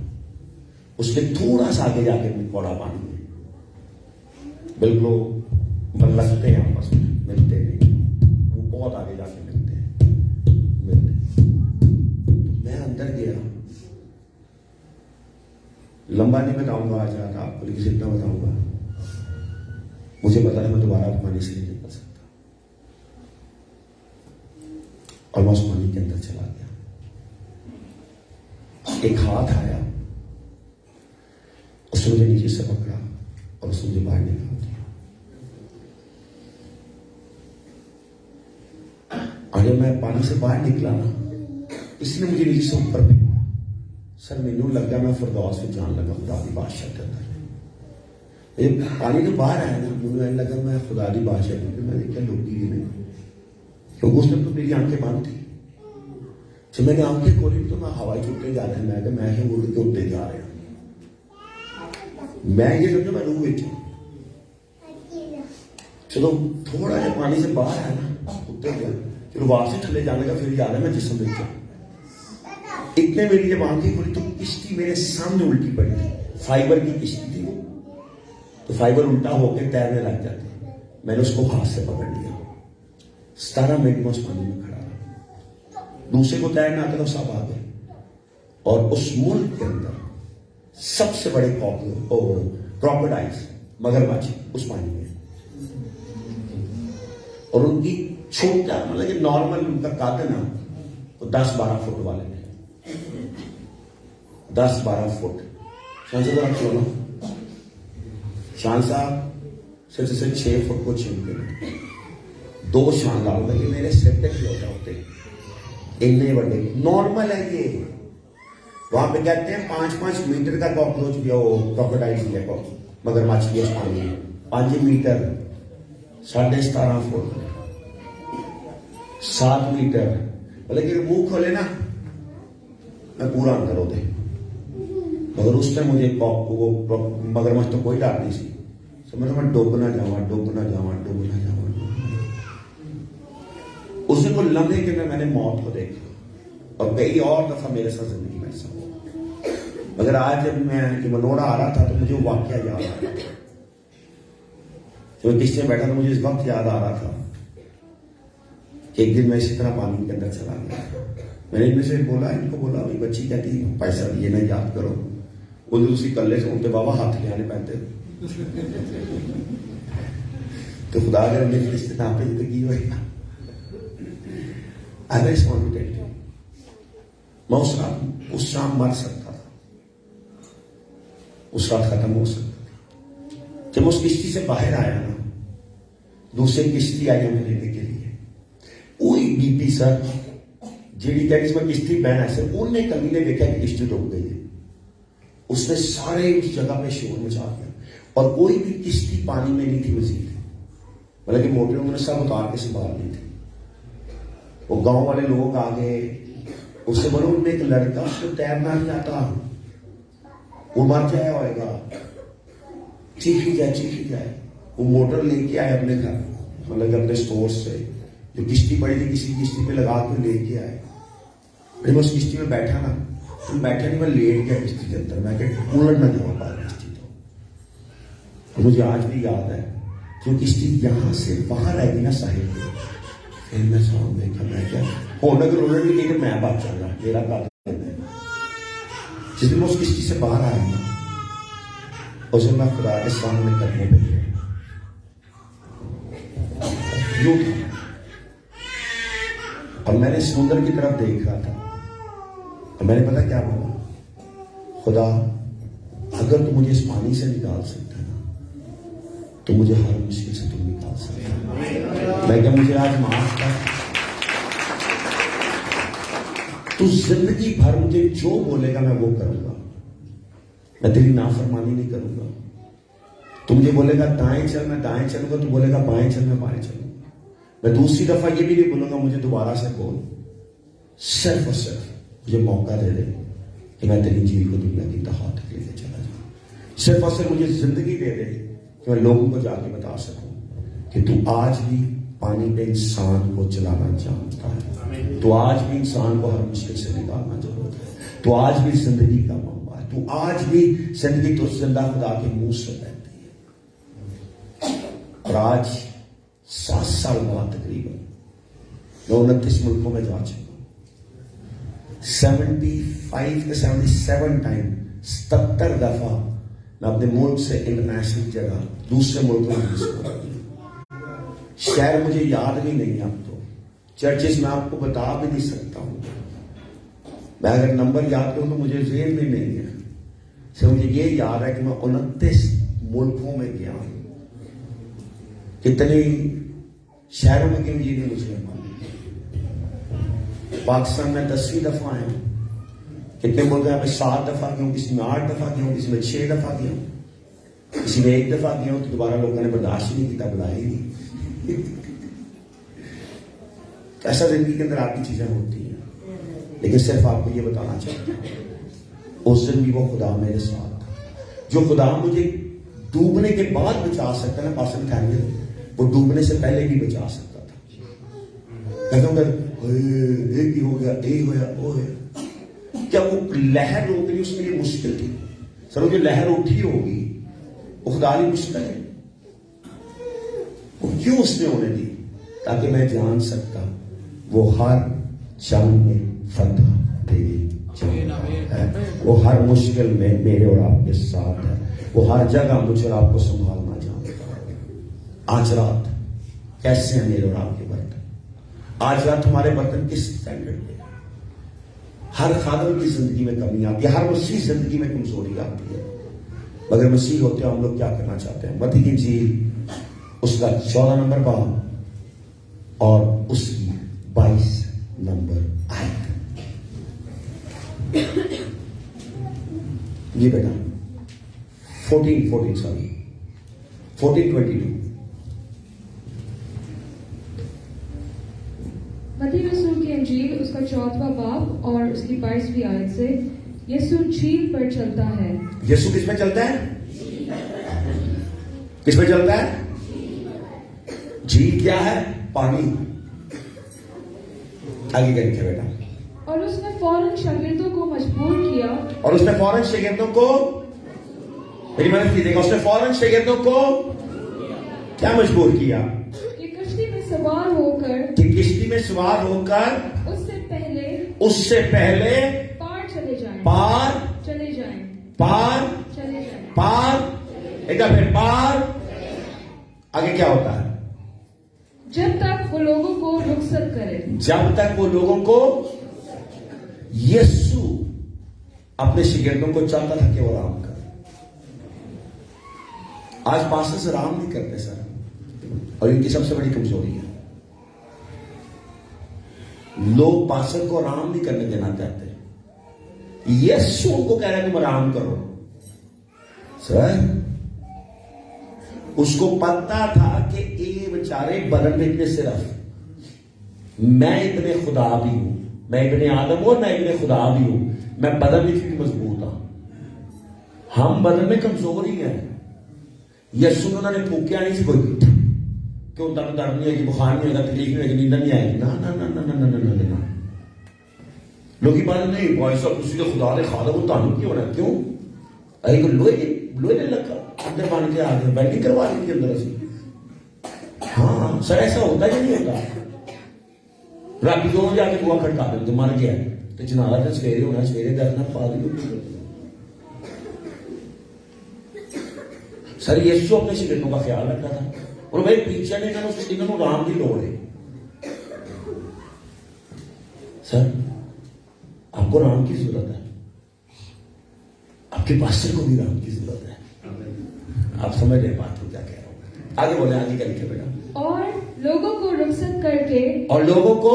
S1: उसके थोड़ा सा आगे जाके कौड़ा पानी है, बिल्कुल लगते हैं आपस में, मिलते नहीं, वो बहुत आगे जाके मिलते हैं। तो मैं अंदर गया, लंबा नहीं बताऊंगा आज रात आपको, लेकिन जितना बताऊंगा मुझे पता है मैं दोबारा पानी से नहीं निकल सकता। और मैं उस पानी के अंदर चला गया। एक हाथ आया, उसने मुझे नीचे से पकड़ा और उसने मुझे बाहर निकाल दिया। और जब मैं पानी से बाहर निकला ना, इसने मुझे नीचे से ऊपर फेंका। सर मैनू लगा मैं फिरदौस में जान लगा, खुदा की बादशाह के अंदर। पानी तो बाहर आया ना, मुझे लगा मैं खुदा की बादशाह में, मैंने क्या लुकी भी नहीं, क्योंकि उस टाइम तो मेरी आंखें बंद थी। जब मैंने आंखें खोली तो मैं हवाई चुटते जा रहा है, मैं ही उड़ के उड़ते जा रहा। मैं ये समझो मैं रूह बेचू। चलो थोड़ा जब पानी से बाहर आया ना, उतर गया, फिर वापस थले जाने का फिर याद है मैं जिस्म देखा, इतने मेरी जब आंखें खुली तो किश्ती मेरे सामने उल्टी पड़ी थी। फाइबर की किश्ती थी वो, तो फाइबर उल्टा होकर तैरने लग जाते। मैंने उसको हाथ से पकड़ लिया। 17 मिनट में उस पानी में खड़ा रहा। दूसरे को तैरना आता तो सब आ गए। और उस मुल्क के अंदर सबसे बड़े क्रोकोडाइल्स, मगरमच्छ उस पानी में, और उनकी छोटा मतलब कि नॉर्मल उनका काद ना तो 10-12 फुट वाले थे। 10-12 फुट। शान साहब जरा चलो ना, शान साहब सिर्फ से 6 फुट को छीनते हैं। 2 शान लाओ लगे मेरे सिर पे खिलौता होते, इतने बड़े नॉर्मल है ये। वहां पे कहते हैं 5-5 मीटर का कॉकरोच भी हो, क्रोकोडाइल भी है, मगरमच्छ भी है पानी में 5 मीटर, 17.5 फुट, 7 मीटर। मतलब कि मुंह खोले ना मैं पूरा अंदर होते। मगर उस टाइम मुझे मगरमच्छ तो कोई डर नहीं सी। समझ मैं डूब ना जावा, डूब ना जावा, डूब ना जावा। उस दिन वो लम्हे के मैंने मौत को देखा और कई और दफा मेरे साथ जिंदगी में ऐसा हुआ। मगर आज जब मैं मनोड़ा आ रहा था तो मुझे वो वाकया याद आ रहा था। जब किश्ती में बैठा था मुझे इस वक्त याद आ रहा था कि एक दिन मैं इसी तरह पानी के अंदर चला गया। मैंने इनमें से बोला, इनको बोला, भाई बच्ची कहती पैसा दिए ना याद करो। वो दूसरी कल्ले से उनके बाबा हाथ ले आने पैते तो खुदा अगर मेरी रिश्ते ना पे जिंदगी हुई मैं उस शाम मर सकता था, उस रात खत्म हो सकता था। जब उस किश्ती से बाहर आया ना, दूसरी किश्ती आई हमें लेने के लिए। कोई बीपी सर जी में किश्ती बहना है सर, उन्हें कभी ने देखा कि किश्ती डूब गई है। उसने सारे उस जगह पे शोर मचा दिया और कोई भी किश्ती पानी में नहीं थी मजीद। मतलब कि मोटे उन्होंने सब उतार के संभाल ली थी। वो गांव वाले लोग आ गए, उससे बोलो उनमें एक लड़का उसको तैरना नहीं आता, वो मर जाया होगा, चीखी जाए। वो मोटर लेके आए अपने घर, मतलब अपने स्टोर से जो किश्ती पड़ी थी किसी किश्ती पे लगा के लेके आए। मैं उस किश्ती में बैठा ना, तो बैठा नहीं, मैं लेट गया किश्ती के अंदर। मैं उलट ना जाऊँ पाया किश्ती तो मुझे आज भी याद है जो किश्ती यहां से बाहर आएगी ना साहिल पे, फिर मैं सामने देखा, मैं क्या होने अगर उलट भी नहीं मैं बात चल रहा मेरा बात। जिस दिन उस किश्ती से बाहर आया ना, उस दिन मैं खुदा के सामने करने पे यूं था और मैंने समुद्र की तरफ देख रहा था और मैंने पता क्या बोला, खुदा अगर तू मुझे इस पानी से निकाल सकता है ना तो मुझे हर मुश्किल से तू निकाल सकता है। मैं क्या मुझे आज माफ कर, तू जिंदगी भर मुझे जो बोलेगा मैं वो करूंगा, मैं तेरी नाफरमानी नहीं करूंगा। तू मुझे बोलेगा दाएं चल, मैं दाएं चलूंगा, तू बोलेगा बाएं चल, मैं बाएं चलूंगा। मैं दूसरी दफा ये भी नहीं बोलूंगा मुझे दोबारा से बोल, सिर्फ और सिर्फ मुझे मौका दे दे कि मैं तेरी जीव को दुनिया की तहा तक लेके चला जाऊं। सिर्फ और सिर्फ मुझे जिंदगी दे दे कि मैं लोगों को जाके बता सकूं कि तू आज भी पानी पे इंसान को चलाना जानता है, तू आज भी इंसान को हर मुश्किल से निकालना जानता है, तू आज भी जिंदगी का मौका है, तू आज भी जिंदगी तो जिंदा खुदा के मुंह से बहती है। और आज 7 साल बाद तकरीबन मैं 29 मुल्कों में जा चुका हूं। 75 के 77 टाइम 77 दफा मैं अपने मुल्क से इंटरनेशनल जगह दूसरे मुल्कों में शहर मुझे याद भी नहीं। अब तो चर्चेस में आपको बता भी नहीं सकता हूं। मैं अगर नंबर याद करूं तो मुझे जेल में नहीं है। सिर्फ मुझे ये याद है कि मैं 29 मुल्कों में गया हूं। कितने शहरों में गए ये नहीं मुझे मालूम। पाकिस्तान में 10वीं दफा आया हूं। कितने मुल्क हैं? 7 दफा गया हूं, किसी में 8 दफा गया हूं, किसी में 6 दफा गया हूं, किसी में 1 दफा गया हूं तो दोबारा लोगों ने बर्दाश्त नहीं किया, बुलाया ही नहीं। ऐसा जिंदगी के अंदर आपकी चीजें होती हैं, लेकिन सिर्फ आपको ये बताना चाहता हूं उस दिन भी वो खुदा मेरे साथ था। जो खुदा मुझे डूबने के बाद बचा सकता है ना, पासन थैनियल, वो डूबने से पहले भी बचा सकता था। एक ही हो गया, एक होया, वो है। क्या वो लहर रोकनी उसके लिए मुश्किल थी? सर वो जो लहर उठी होगी वो खुदा की मुश्किल है। वो क्यों उसने होने दी? ताकि मैं जान सकता वो हर जंग में फतह देगी, वो हर मुश्किल में मेरे और आपके साथ है, वो हर जगह मुझे और आपको संभालना जानता है। आज रात कैसे हैं मेरे और आपके बर्तन? आज रात हमारे बर्तन किस स्टैंडर्ड पे? हर खादम की जिंदगी में कमी आती है, हर मसीह जिंदगी में कमजोरी आती है, मगर मसीह होते हम लोग क्या करना चाहते हैं? मत्ती की इंजील उसका 14 नंबर बाब और उसकी 22 नंबर आयत। ये बेटा 14:22
S2: मत्ती रसूल की इंजील उसका 4वां बाब और उसकी 22वीं आयत से, यीशु झील पर चलता है।
S1: यीशु किस में चलता है? किस में चलता है? झील क्या है? पानी। आगे क्या लिखा बेटा?
S2: और उसने फौरन शागिर्दों को मजबूर किया।
S1: और उसने फौरन शागिर्दों को, मेरी मदद कीजिएगा, उसने फौरन शागिर्दों को क्या मजबूर किया?
S2: कि कश्ती में सवार होकर,
S1: कि किश्ती में सवार होकर उससे पहले
S2: पार चले जाएं।
S1: पार एक फिर पार। आगे क्या होता है?
S2: जब तक वो लोगों को रुखसत करे।
S1: जब तक वो लोगों को, यीशु अपने शागिर्दों को चाहता था कि वो आराम करे। आज पास्टर्स आराम नहीं करते सर, और इनकी सबसे बड़ी कमजोरी है, लोग पास्टर को आराम नहीं करने देना चाहते। यीशु उनको कह रहा है तुम आराम करो। सर उसको पता था कि ये बेचारे बदन में इतने सिर्फ मैं इतने खुदा भी हूं, मैं इतने आदम हूं, मैं इतने खुदा भी हूं, मैं बदन में भी मजबूत हूं, हम बदन में कमजोर ही हैं। यीशु ने उन्होंने फूकिया नहीं सी कोई क्यों दर्द नहीं होगी, बुखार नहीं होगा, तकलीफ नहीं होगी, नींद नहीं आएगी, ना ना ना ना ना ना ना ना ना। लोग बात नहीं भाई साहब किसी के खुदा ने खादा वो तानू क्यों होना? क्यों अरे लोहे ने लगा अंदर बन के आ गए, बैटिंग करवा दी थी अंदर असी। हाँ सर ऐसा होता ही नहीं होता। रात 2 बजे आके बुआ खड़का देते, मर गया तो जनाजा तो सवेरे होना, सवेरे दर्द पा दी। सर यीशु अपने शागिर्दों का ख्याल रखता था, और भाई प्रीचर ने इन्होंने राम की लोड़ है। सर आपको राम की जरूरत है, आपके पास्टर को भी राम की जरूरत है। आप समझ रहे बात को क्या कह रहा हूं? आगे बोले, आगे क्या लिखे बेटा?
S2: और लोगों को रुखसत करके,
S1: और लोगों को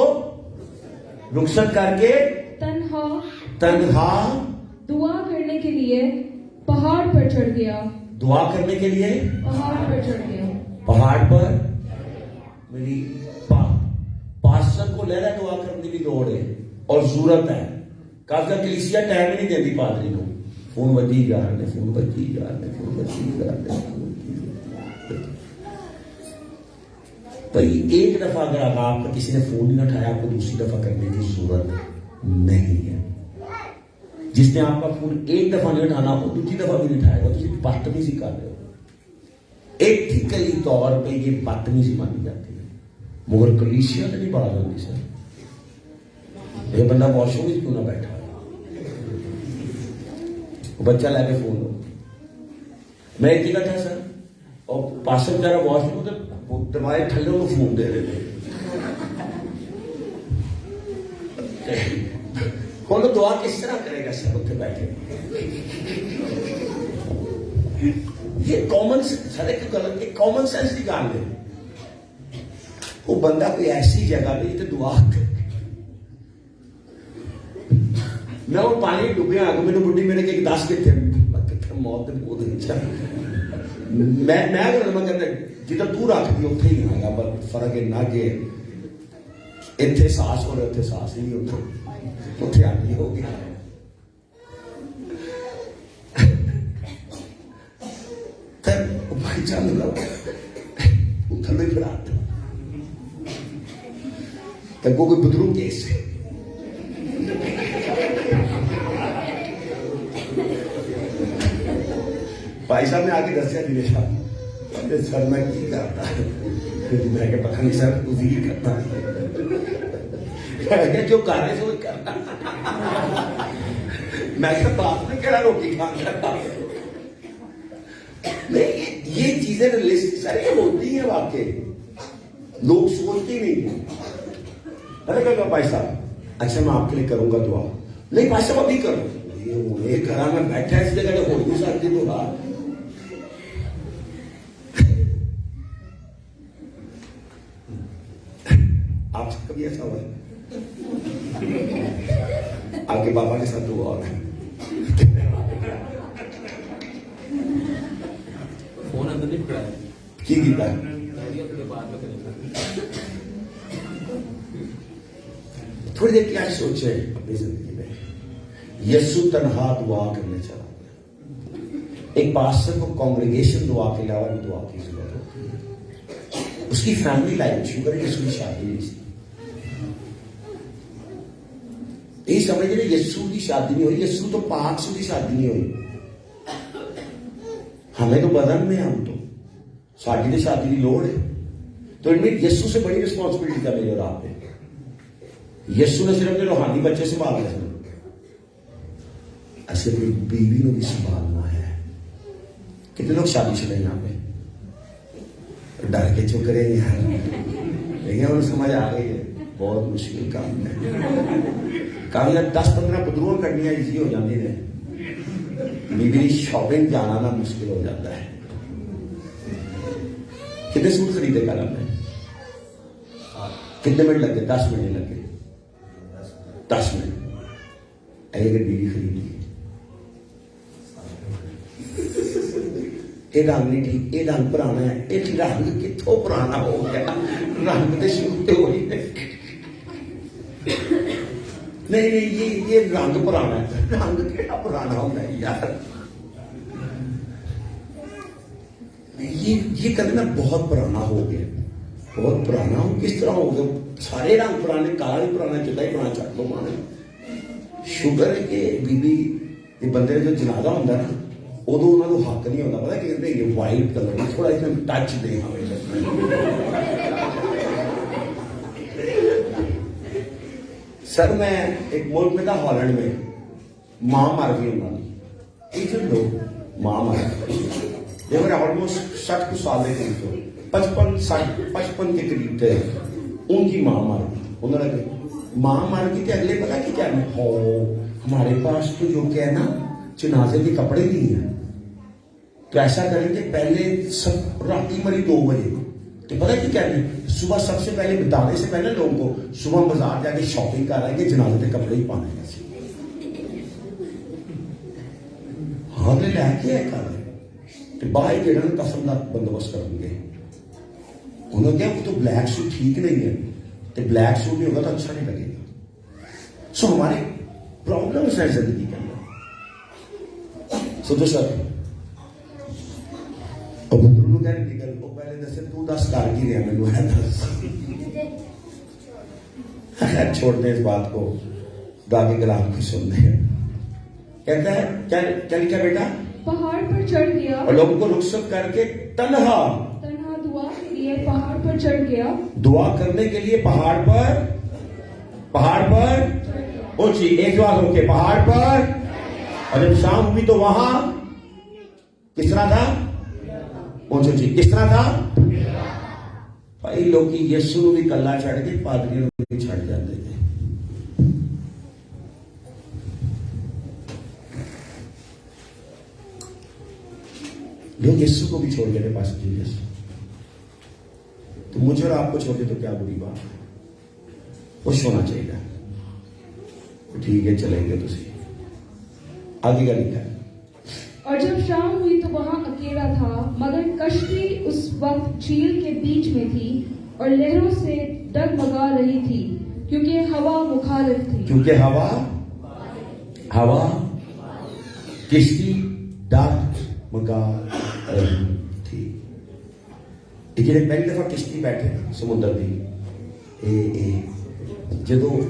S1: रुखसत करके तन्हा
S2: दुआ करने के लिए पहाड़ पर चढ़ गया।
S1: दुआ करने के लिए
S2: पहाड़ पर चढ़ गया।
S1: पहाड़ पर मेरी पास्टर को ले रहा दुआ करने की लोड़ है और जरूरत है। काफी कलीसिया टाइम ही नहीं देती पादरी को, फोन बजी जा रहे, फोन बजी जा रहे, फोन बजी जा रहे। भाई एक दफा अगर आपका किसी ने फोन नहीं उठाया, आपको दूसरी दफा करने की जरूरत नहीं है। जिसने आपका फोन एक दफा नहीं उठाना, वो दूसरी दफा भी नहीं उठाएगा, तो सिर्फ बदतमीजी कर रहे हो। एथिकली तौर पे ये बदतमीजी मानी जाती है, मगर कलीसिया तो नहीं बात होती। सर ये बंदा वॉशरूम में क्यों ना बैठा है, बच्चा लाके फोन हो, मैं एक जगह था सर, और पास्टर बेचारा वॉशरूम तो दरवाजे ठंडे को फोन दे रहे थे। कौन तो दुआ किस तरह करेगा सर उत्थे बैठे? ये कॉमन कॉमन सेंस की गल है। वो बंदा कोई ऐसी जगह पे जिसे दुआ करे। मैं वो पानी डुबया आगे, मैंने बुढ़ी मेरे के 10 के थे मौत मैं कहता जिधर तू रख दी उत्थे ही आएगा, पर फर्क इन्ना कि इतने सास हो रहे उत्थे सास नहीं, उत्थे आदमी हो गया। भाई चल थले फिर तक कोई बुजुर्ग केस है। भाई साहब ने आके दसिया दिनेश साहब, सर मैं की करता, मैं क्या पता नहीं सर तुम ही करता, जो कर रहे सो करता। मैं क्या बात में क्या रोटी खाना। नहीं, ये चीजें रियलिस्टिक सारी होती है वाकई, लोग सोचते नहीं है। अरे कहेगा भाई साहब अच्छा मैं आपके लिए करूंगा दुआ, नहीं भाई साहब अभी करो, ये घरा में बैठा है इस जगह हो नहीं सकती दुआ। आपसे कभी ऐसा हुआ है? आपके पापा के साथ हुआ है?
S3: फोन अंदर नहीं पकड़ा है
S1: की गीता थोड़ी देर क्या सोचे अपनी जिंदगी में। यीशु तन्हा दुआ करने चला गया। एक पास्टर को कांग्रेगेशन दुआ के अलावा भी दुआ की जरूरत होती है। उसकी फैमिली लाइफ शुगर की उसकी शादी नहीं थी। यही समझ रहे यीशु की शादी नहीं हुई, यीशु तो पाक से की शादी नहीं हुई। हमें तो बदन में हम तो साड़ी की शादी की लोड़ है, तो इनमें यीशु से बड़ी रिस्पॉन्सिबिलिटी था मेरे और आप पे। यीशु ने सिर्फ अपने रूहानी बच्चे संभाल रहे थे, ऐसे अपनी बीवी को भी संभालना है। कितने लोग शादी चले यहाँ पे डर के चुप करेंगे यार, लेकिन उन्हें समझ आ गई है बहुत मुश्किल काम है। काम 10-15 पुदरुआ करनी ईजी हो जाती है, बीवी शॉपिंग जाना ना मुश्किल हो जाता है। कितने सूट खरीदे कल हमने? कितने मिनट लगे? 10 मिनट लगे। 10 मिनट एक बीवी खरीदी। ये रंग नहीं ठीक, ये रंग पुराना है, ये रंग कितों पुराना हो गया, रंग तो शुरू तो हो ही नहीं, ये रंग पुराना है। रंग क्या पुराना होता है यार, ये कहते ना बहुत पुराना हो गया, बहुत पुराना हो। किस तरह हो गया? सारे रंग पुराने, काला भी पुराना, चिट्टा ही पुराना, चट लो माने। शुगर है कि बीबी ये बंदे जो जनाजा होता ना उदों उन्होंने हक नहीं होता, पता कहते ये वाइट कलर थोड़ा इसमें टच दे हमें। सर मैं एक मुल्क में था हॉलैंड में, मां मर गई उन्होंने, लोग मां मर गई, ऑलमोस्ट 60 कुछ साल के करीब थे, 55 के करीब थे। उनकी मां मर गई, उन्होंने मां मर गई तो अगले पता कि क्या हो, हमारे पास तो जो क्या है ना जनाजे के कपड़े नहीं है, तो ऐसा करेंगे पहले सब राती मरी 2 बजे, तो पता कि क्या है सुबह सबसे पहले बताने से पहले लोगों को सुबह बाजार जाके शॉपिंग कर आएंगे, जनाजे के कपड़े ही पाने हैं। हाँ ले लैके आए कल बाहर जेड़ा कसम का बंदोबस्त करेंगे। उन्होंने क्या वो तो ब्लैक सूट ठीक नहीं है, तो ब्लैक सूट नहीं होगा तो अच्छा नहीं लगेगा। सो हमारे प्रॉब्लम्स है जिंदगी के अंदर। सो तो सर पहले दस तू 10 कर की रहा मैनू है 10 छोड़ते इस बात को, दादी कलाम को सुनते हैं। कहता है चल क्या बेटा
S2: पहाड़ पर चढ़ गया
S1: और लोगों को रुखसत करके तन्हा
S2: दुआ के लिए पहाड़ पर चढ़ गया,
S1: दुआ करने के लिए पहाड़ पर ऊंची एक बार होके पहाड़ पर, और जब शाम हुई तो वहां किस तरह था? ऊंची किस तरह था भाई? लोग यीशु भी कला छड़ के पादरियों भी छड़ जाते थे। लोग यीशु को भी छोड़ गए पास जीसस, तो मुझे और आपको छोड़े तो क्या बुरी बात है? खुश होना चाहिए। ठीक है चलेंगे तो सही, आगे का लिखा है।
S2: और जब शाम हुई तो वहां अकेला था, मगर कश्ती उस वक्त झील के बीच में थी और लहरों से डगमगा रही थी, क्योंकि हवा मुखालिफ थी।
S1: क्योंकि हवा किसकी डगमगा रही थी। जिन्हें पहली दफा किश्ती बैठे समुद्र की जो हूँ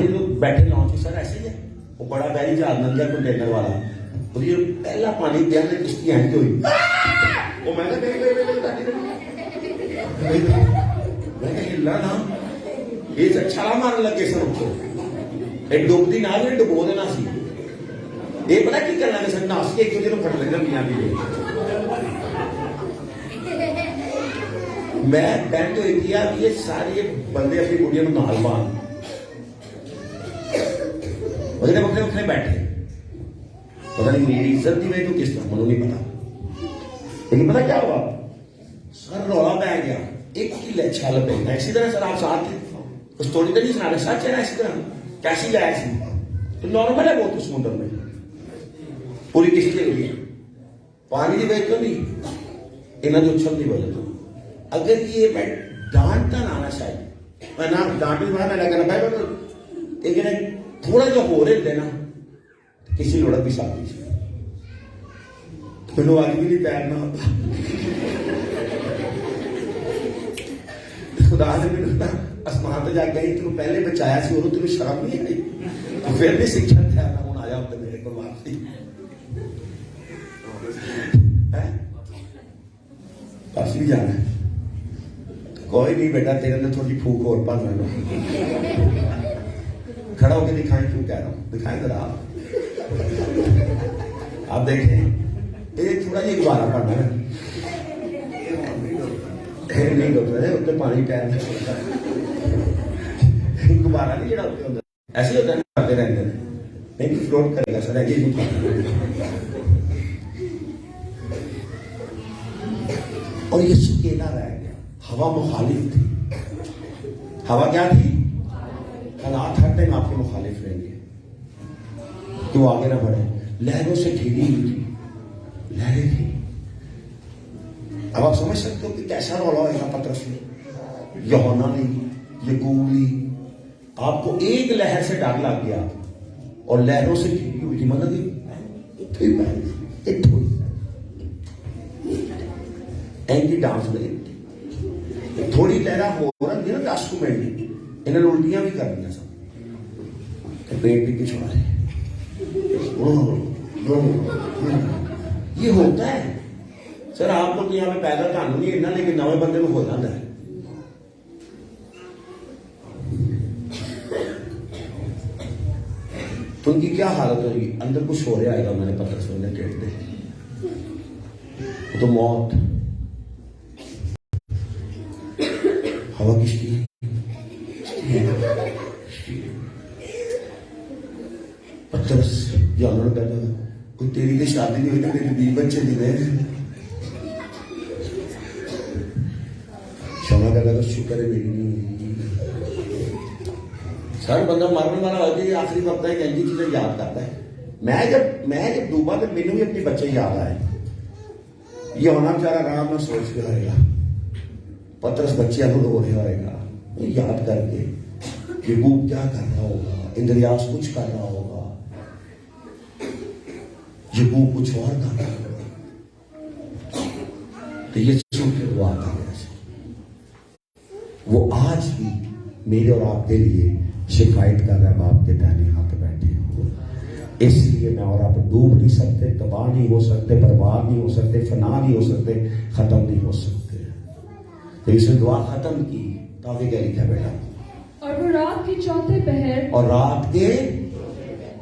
S1: जो बैठे लॉन्च सर ऐसे ही है वो बड़ा बैरी जहाज नंगा कंटेनर वाला और ये पहला पानी दिया ने किश्ती एंड हुई वो मैं हिला ना ये छाला मारन लगे सर उठो एक डुबदी ना भी डुबो देना सी ये पता की करना है सर नास के एक दूसरे को फट लेना मियां भी मैं बैंड हुई किया ये सारे बंदे अपनी कुड़ियों को नाल पान बकरे बकरे बकरे बैठे पता नहीं मेरी इज्जत दी गई तो किस तरह मुझे नहीं पता लेकिन पता क्या हुआ सर रौला पै गया एक ही ले छल पे इसी तरह सर आप साथ थे स्टोरी तो नहीं सुना रहे सच है ना इसी तरह कैसी लाया सी तो नॉर्मल है बहुत समुद्र में पूरी किश्ती हुई पानी की वजह तो नहीं इन्हें जो उछल की वजह तो अगर ये मैं डांटता ना आना चाहिए मैं ना डांटू मैं लगना पाएगा तो एक थोड़ा जो हो रहे थे ना किसी लुढ़क भी साथी से मैंने आगे भी नहीं तैरना होता खुदा ने मैंने आसमान तो जाके गई तेन पहले बचाया सी उन्होंने तेन शर्म नहीं आई तो फिर भी शिक्षा तैरना हूं आ जाओ मेरे को वापसी वापसी भी जाना है कोई नहीं बेटा तेरे अंदर थोड़ी फूक और भर लेना खड़ा होकर दिखाएं क्यों कह रहा हूं दिखाएं जरा आप देखें ये थोड़ा ये गुब्बारा पड़ना है नहीं होता है उत्ते पानी टैर गुब्बारा नहीं जरा होता ऐसे होता है करते रहते हैं नहीं फ्लोट करेगा सर ऐसे ही और ये सुकेला रह गया हवा मुखालिफ थी हवा क्या थी हालात हर टाइम आपके मुखालिफ रहेंगे कि वो आगे ना बढ़े लहरों से घिरी हुई थी लहरें थी अब आप समझ सकते हो कि कैसा रौला होगा पतरस में यूहन्ना ने याकूब ने आपको एक लहर से डर लग गया और लहरों से घिरी हुई थी मतलब एंटी डांस में थोड़ी लहरा हो रही है ना 10 मिनट इन्हें उल्टियां भी कर दिया सब पेट भी पिछड़ा है ये होता है सर आप लोग यहाँ पे पैदा थानू नहीं इन्ना लेकिन नवे बंदे को हो जाता है तो उनकी क्या हालत होगी अंदर कुछ हो रहा आएगा मैंने पता सुनने टेट दे तो मौत हवा किसकी है पत्थर जानवर कहता था कोई तेरी की शादी नहीं हुई तो मेरे 20 बच्चे नहीं गए क्षमा कहता तो शुक्र है मेरी नहीं सर बंदा मरने वाला होता है आखिरी वक्त है कई चीजें याद करता है मैं जब डूबा तो मैंने भी अपने बच्चे याद आए ये होना बेचारा आराम में सोच के रहेगा पतरस बच्चियां को रो रहा होगा याद करके याकूब क्या कर रहा होगा इंद्रियास कुछ कर रहा होगा याकूब कुछ और कर रहा होगा तो ये सुन के दुआ कर वो आज भी मेरे और आपके लिए शिकायत कर रहा है बाप के दाहिने हाथ बैठे हो इसलिए मैं और आप डूब नहीं सकते तबाह नहीं हो सकते बर्बाद नहीं हो सकते फना नहीं हो सकते खत्म नहीं हो सकते तो इसने दुआ खत्म की तो आगे क्या लिखा बेटा
S2: और वो रात के चौथे पहर
S1: और रात के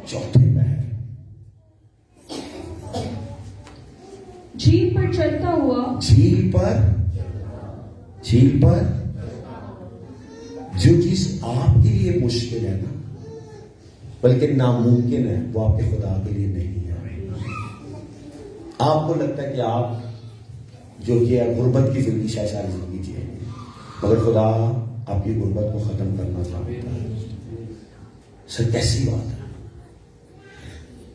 S1: चौथे पहर
S2: झील पर चलता हुआ
S1: झील पर जो चीज आपके लिए मुश्किल है ना बल्कि नामुमकिन है वो आपके खुदा के लिए नहीं है आपको लगता है कि आप जो कि गुर्बत की जिंदगी शायद सारी जिंदगी जिएंगे मगर खुदा आपकी गुर्बत को खत्म करना चाहता है सर कैसी बात है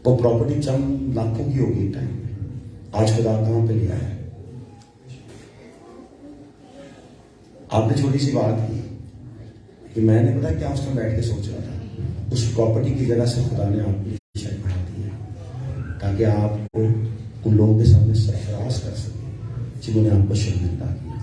S1: वो प्रॉपर्टी चंद लाखों की होगी टाइम में आज खुदा कहां पे लिया है आपने छोटी सी बात की कि मैंने पता क्या उस टाइम बैठ के सोच रहा था उस प्रॉपर्टी की जगह से खुदा ने आपको शायद बढ़ा दिया ताकि आपको उन लोगों के सामने सरफराज कर सके जिन्होंने आपको शर्मिंदा किया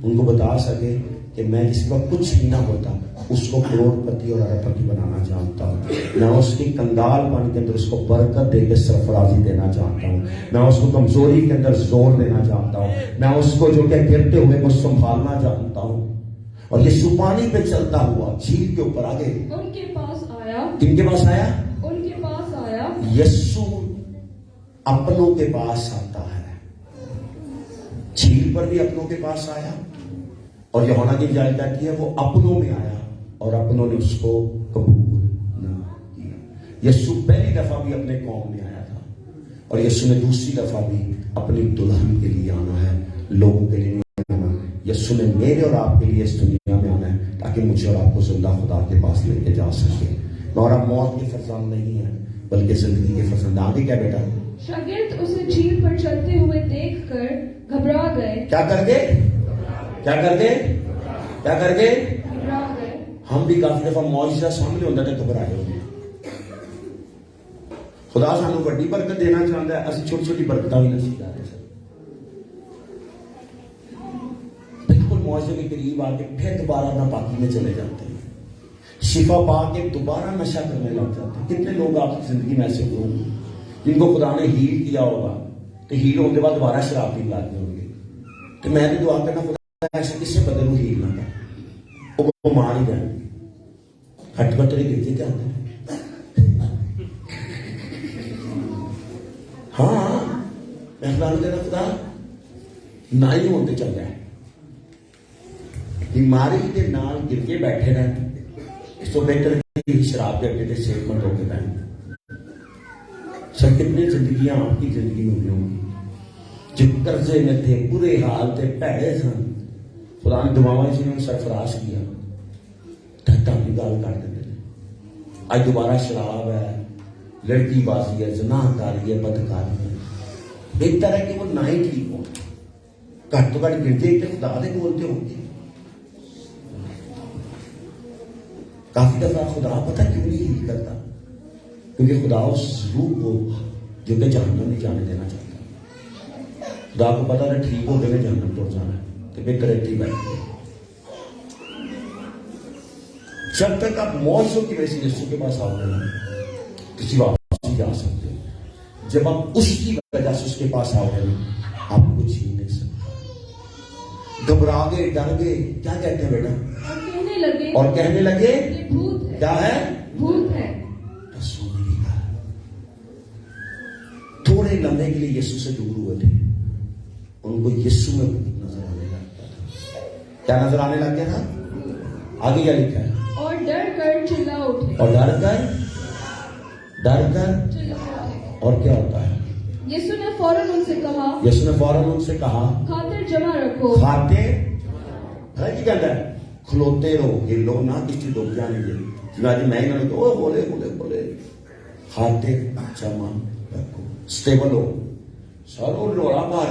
S1: उनको बता सके कि मैं जिसके पास कुछ भी ना होता उसको करोड़पति और अरबपति बनाना चाहता हूँ। मैं उसकी कंगालपन के अंदर उसको बरकत देकर सरफराजी देना चाहता हूँ। मैं उसको कमजोरी के अंदर जोर देना चाहता हूँ। मैं उसको जो क्या गिरते हुए को संभालना चाहता हूँ। और ये सुपानी पे चलता हुआ झील के ऊपर आगे
S2: उनके पास आया।
S1: किनके पास आया?
S2: उनके पास आया।
S1: यीशु अपनों के पास आता है। झील पर भी अपनों के पास आया और यूहन्ना की जाहिर कहती है वो अपनों में आया और अपनों ने उसको कबूल न किया। यीशु पहली दफा भी अपने कौम में आया था और यीशु ने दूसरी दफा भी अपनी दुल्हन के लिए आना है, लोगों के लिए नहीं आना। यीशु ने मेरे और आपके लिए इस दुनिया में आना है ताकि मुझे और आपको जिंदा खुदा के पास लेके जा सके। और अब मौत के फरजान नहीं है बल्कि जिंदगी के फरजान। आगे क्या बेटा?
S2: शागिर्द उसे झील पर चलते हुए देखकर घबरा गए।
S1: क्या कर गए? क्या कर गए? क्या कर गए?
S2: घबरा गए।
S1: हम भी काफी दफा मौजूदा सामने होता है घबराए होंगे। खुदा सानू बड़ी बरकत देना चाहता है, असं छोटी छोटी बरकत भी नसीब कर रहे हैं। बिल्कुल मौजे के करीब आके फिर दोबारा नापाकी में चले जाते हैं, शिफा पा के दोबारा नशा करने लग जाते हैं। कितने लोग आपकी जिंदगी में ऐसे होंगे जिनको खुदा ने हील किया होगा तो हील होने के बाद दोबारा शराब पीने लग होंगे। तो मैं भी दुआ करना खुदा ऐसा किससे बदलू हील ना कर, वो मार ही जाए। हट पर तेरे गिरते क्या होते हैं? हाँ मैं खुदा ने देना खुदा ना ही होते चल रहा है। बीमारी के नाल गिर के बैठे रहना इस तो बेहतर शराब के अड्डे से सेवमंद होकर रहना। सब कितनी जिंदगियां आपकी जिंदगी में हुई होंगी जो कर्जे में थे, बुरे हाल थे, भैड़े सन। खुदा ने दुआवां जिन्होंने सरफराज किया धक्का निकाल कर देते थे। आज दोबारा शराब है, लड़की बाजी है, जनाकारी है, बदकारी है। बेहतर है कि वो ना ही ठीक हो, घट तो घट गिरते खुदा दे बोलते होंगे। काफी दफा खुदा पता क्यों नहीं हील करता? क्योंकि खुदा उस रूह को जो कि जहन्नम नहीं जाने देना चाहता। खुदा को पता है ठीक हो गए जहन्नम तोड़ जाना है तो बेहतर है बैठ। जब तक आप मौजों की वजह से यीशु के पास आओगे ना किसी वापस नहीं जा सकते। जब आप उसकी वजह से उसके पास आओगे ना आप कुछ ही नहीं सकते। घबरा गए, डर गए, क्या कहते हैं बेटा? और कहने लगे
S2: ये भूत है।
S1: क्या है?
S2: भूत है।
S1: थोड़े लम्हे के लिए यीशु से दूर हुए थे, उनको यीशु में नजर आने लग गया था। क्या नजर आने लग गया था? आगे क्या लिखा है?
S2: और डर कर चिल्ला उठे।
S1: और डर कर
S2: चिल्ला उठे।
S1: और क्या होता है?
S2: यीशु ने फौरन उनसे कहा खातिर जमा रखो।
S1: खाते है की कहता है खलोते रहो, हिलो ना किसी लोग जाने दे। मैं इन्होंने तो बोले बोले बोले खाते जमा रखो, स्टेबल हो। सारो लोड़ा मार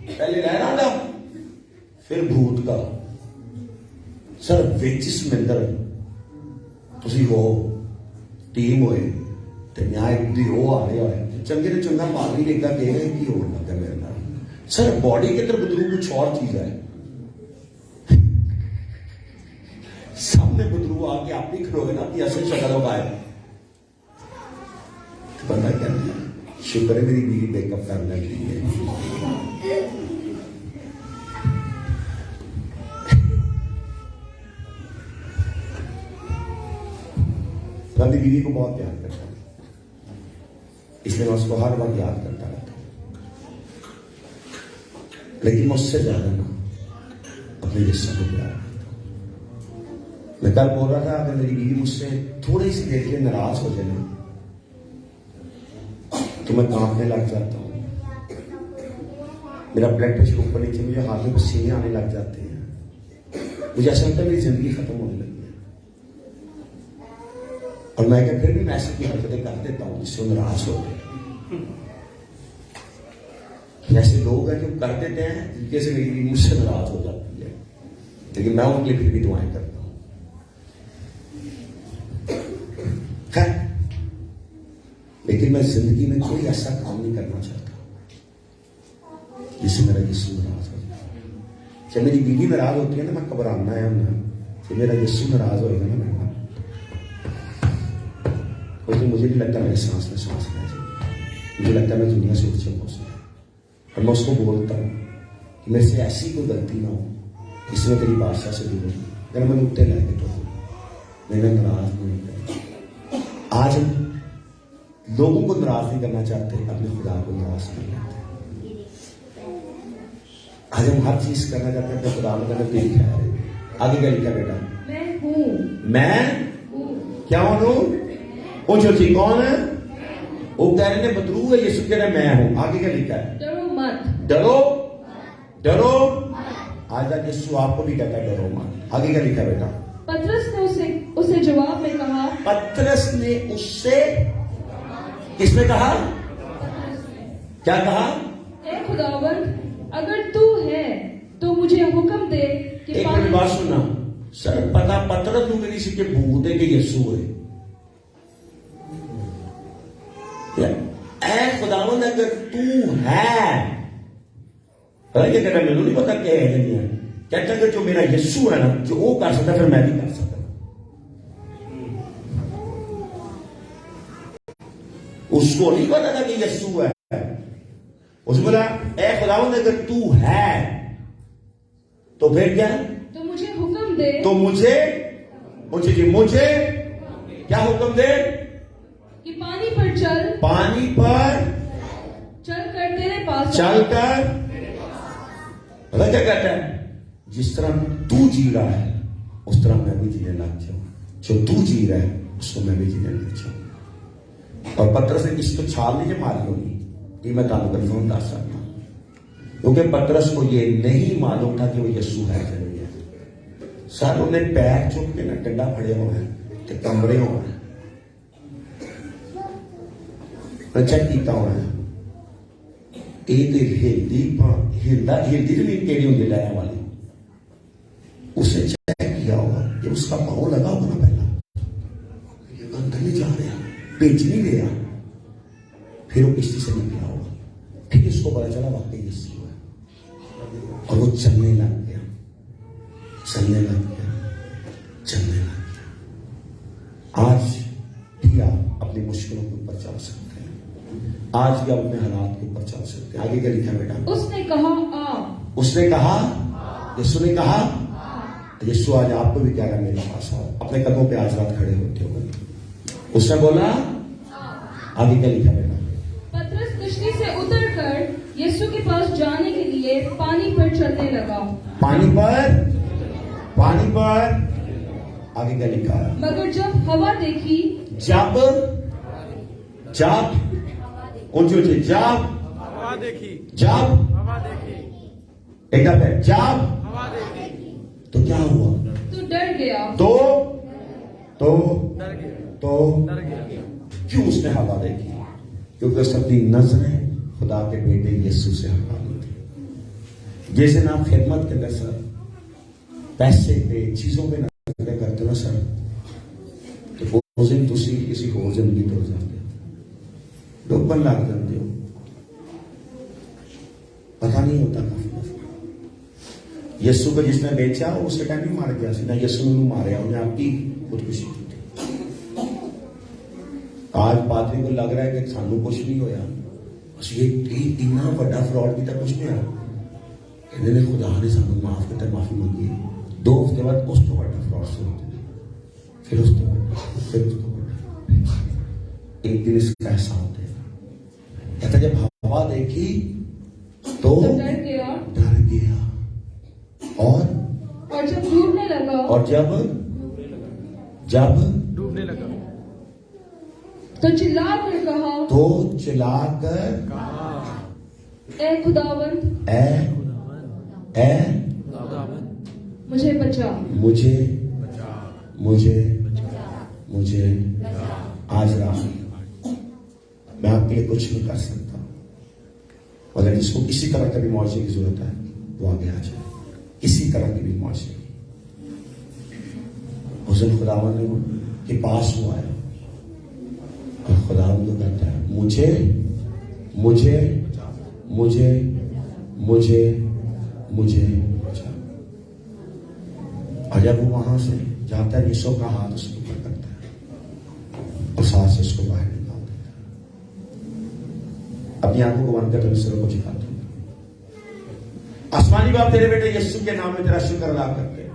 S1: पहले रहना था फिर भूत का सर विच समंदर तुसी हो टीम होए ते न्याय दी हो आ रहा है चंगे ने चंगा मार भी लेगा कहेगा कि हो लगा मेरे नाल। सर बॉडी के अंदर बदलू कुछ और चीज है। सामने बदलू आके आप भी खड़ोगे ना कि असली शक्ल होगा है बंदा कहता है शुक्र है मेरी बीवी मेकअप करने लगी है। मैं अपनी बीवी को बहुत प्यार करता हूं इसलिए मैं उसको हर बार याद करता रहता हूं। लेकिन मैं उससे ज्यादा ना अपने रिश्ते को प्यार करता हूं। मैं कल बोल रहा था अगर मेरी बीवी मुझसे थोड़ी सी देर के लिए नाराज हो जाए ना तो मैं कांपने लग जाता हूँ, मेरा ब्लड प्रेशर ऊपर नीचे, मुझे हाथ में पसीने आने लग जाते हैं, मुझे ऐसा लगता है मेरी जिंदगी खत्म होने लगी है। और मैं क्या फिर भी मैं ऐसी की हरकतें कर देता हूँ जिससे वो नाराज होते हैं। ऐसे लोग हैं जो कर देते हैं जिनके से मेरी बीवी मुझसे नाराज हो जाती है, लेकिन मैं उनके लिए फिर भी दुआएं करता हूँ। लेकिन मैं जिंदगी में कोई ऐसा काम नहीं करना चाहता जिससे मेरा यीशु नाराज हो जाए। जब मेरी बीवी नाराज होती है ना, मैं घबराना है ना, जब मेरा यीशु नाराज होएगा ना, मैं उस दिन मुझे नहीं लगता मेरे सांस में सांस रह जाए, मुझे लगता है मैं दुनिया से उठ सकूँ। और मैं उसको बोलता हूँ कि मेरे से ऐसी कोई गलती ना हो इसमें तेरी बादशाह से दूर हो, अगर मैंने उत्ते लगे तो मैंने नाराज नहीं किया। आज हम लोगों को नाराज नहीं करना चाहते, अपने खुदा को नाराज कर लेते। आज हम हर चीज करना चाहते हैं अपने खुदा में, करना तेरी खैर है। आगे क्या लिखा बेटा?
S2: मैं हूँ।
S1: मैं
S2: हूँ।
S1: क्या हूँ? ऊंची ऊंची कौन है? वो कह रहे हैं बदरू है, यीशु कह रहे मैं हूं। आगे क्या लिखा है?
S2: डरो मत।
S1: डरो, डरो। आज तक यीशु आपको भी कहता है डरो मत। आगे क्या लिखा है बेटा?
S2: पतरस ने उसे जवाब में कहा।
S1: पतरस ने उससे किसने कहा? क्या कहा?
S2: हे खुदावंद, अगर तू है तो मुझे हुक्म दे कि
S1: एक मिनट बात सुनना सर, पता पतरस ਨੂੰ ਕਿਹੜੀ ਸੀ ਕਿ ਭੂਤ ਹੈ ਕਿ ਯਿਸੂ ਹੈ? ऐ खुदावंद अगर तू है, कहता मैनू नहीं पता क्या है नहीं है, कहता अगर जो मेरा यीशु है ना, जो वो कर सकता फिर मैं भी कर सकता। उसको नहीं पता था कि यीशु है, उसने बोला ऐ खुदावंद अगर तू है तो फिर क्या?
S2: तो मुझे हुक्म दे।
S1: तो मुझे क्या हुक्म दे?
S2: कि पानी पर चल।
S1: पानी पर
S2: चलकर तेरे पास।
S1: चलकर पता क्या कहता है? जिस तरह तू जी रहा है उस तरह मैं भी जीने लग जाऊं, जो तू जी रहा है उसको मैं भी जीने लग जाऊं। और पतरस ने किसी को छाल नहीं मारी होगी, ये मैं तुम कन्फर्म कर सकता हूं, क्योंकि पतरस को ये नहीं मालूम था कि वो यीशु है कि नहीं है। सर उन्हें पैर चुप के ना डंडा फड़े हुए हैं तो कमरे हुए हैं, चेक किया हुआ है हिलदी जमीन केड़ी होंगी लहर वाली, उसे चेक किया होगा कि उसका पाँव लगा होगा ना पहला, ये अंदर नहीं जा रहा, पेच नहीं गया, फिर वो किस्ती से निकला होगा, फिर इसको पता चला वाकई यीशु है और वो चलने लग गया, चलने लग गया, चलने लग गया। आज भी आप अपनी मुश्किलों के ऊपर चल सकते हैं, आज भी आप अपने हालात के ऊपर चल सकते हैं। आगे क्या लिखा बेटा?
S2: उसने कहा आ।
S1: उसने कहा, यीशु ने कहा, यीशु आज आपको भी कह रहा है मेरे पास आओ, अपने कदमों पे आज रात खड़े होते हो। उसने बोला, आगे क्या लिखा बेटा?
S2: पतरस किश्ती से उतरकर यीशु के पास जाने के लिए पानी पर चलने लगा।
S1: पानी पर आगे क्या लिखा है?
S2: मगर जब हवा देखी।
S1: जब ऊंचे जब
S3: हवा देखी,
S1: जब
S3: हवा देखी,
S1: एक है जब
S3: हवा देखी,
S1: तो क्या हुआ?
S2: तो डर गया।
S1: तो
S3: डर गया,
S1: तो
S3: डर गया।
S1: क्यों उसने हवा देखी? क्योंकि उसने अपनी नजरें खुदा के बेटे यीशु से हटा ली थी। जैसे ना आप खिदमत के अंदर सर पैसे पे चीजों पे नजरें करते हो ना सर, तो उस दिन तुसी किसी होर जिंदगी तो जाते हो, डुबन लग जाते हो, पता नहीं होता काफी दफा। यीशु को जिसने बेचा उसके टाइम ही मार गया ना, यीशु ने मारा, उन्हें आपकी खुदकुशी की थी। आज पादरी को लग रहा है कि सानू कुछ नहीं होया, बस ये इतना बड़ा फ्रॉड किया, कुछ नहीं होया, इन्होंने खुदा ने सानू माफ किया, माफी मांगी। 2 हफ्ते बाद उस तो बड़ा फ्रॉड शुरू हो गया, फिर उस तो बड़ा, फिर उस तो बड़ा। एक दिन इसका एहसास होता है, कहता जब हवा देखी तो
S2: डर गया और जब डूबने लगा,
S1: और जब
S3: डूबने लगा
S2: तो चिल्लाकर कहा, ए खुदावंद, मुझे बचा,
S1: मुझे आज रात मैं आपके लिए कुछ नहीं कर सकता, अगर जिसको किसी तरह का भी मुआवजे की जरूरत है वो आगे आ जाए, किसी तरह की भी मुआवजे की। हुज़ूर खुदावंद के पास वो आया और खुदावंद को कहता है मुझे बचा। और जब वो वहां से जाता है, यीशु का हाथ उसके ऊपर करता है और सांस से उसको बाहर निकाल देता है। अपनी आंखों को बंद कर दूसरों को सिखाता हूं। आसमानी बाप तेरे बेटे यीशु के नाम में तेरा शुक्र अदा करते हैं।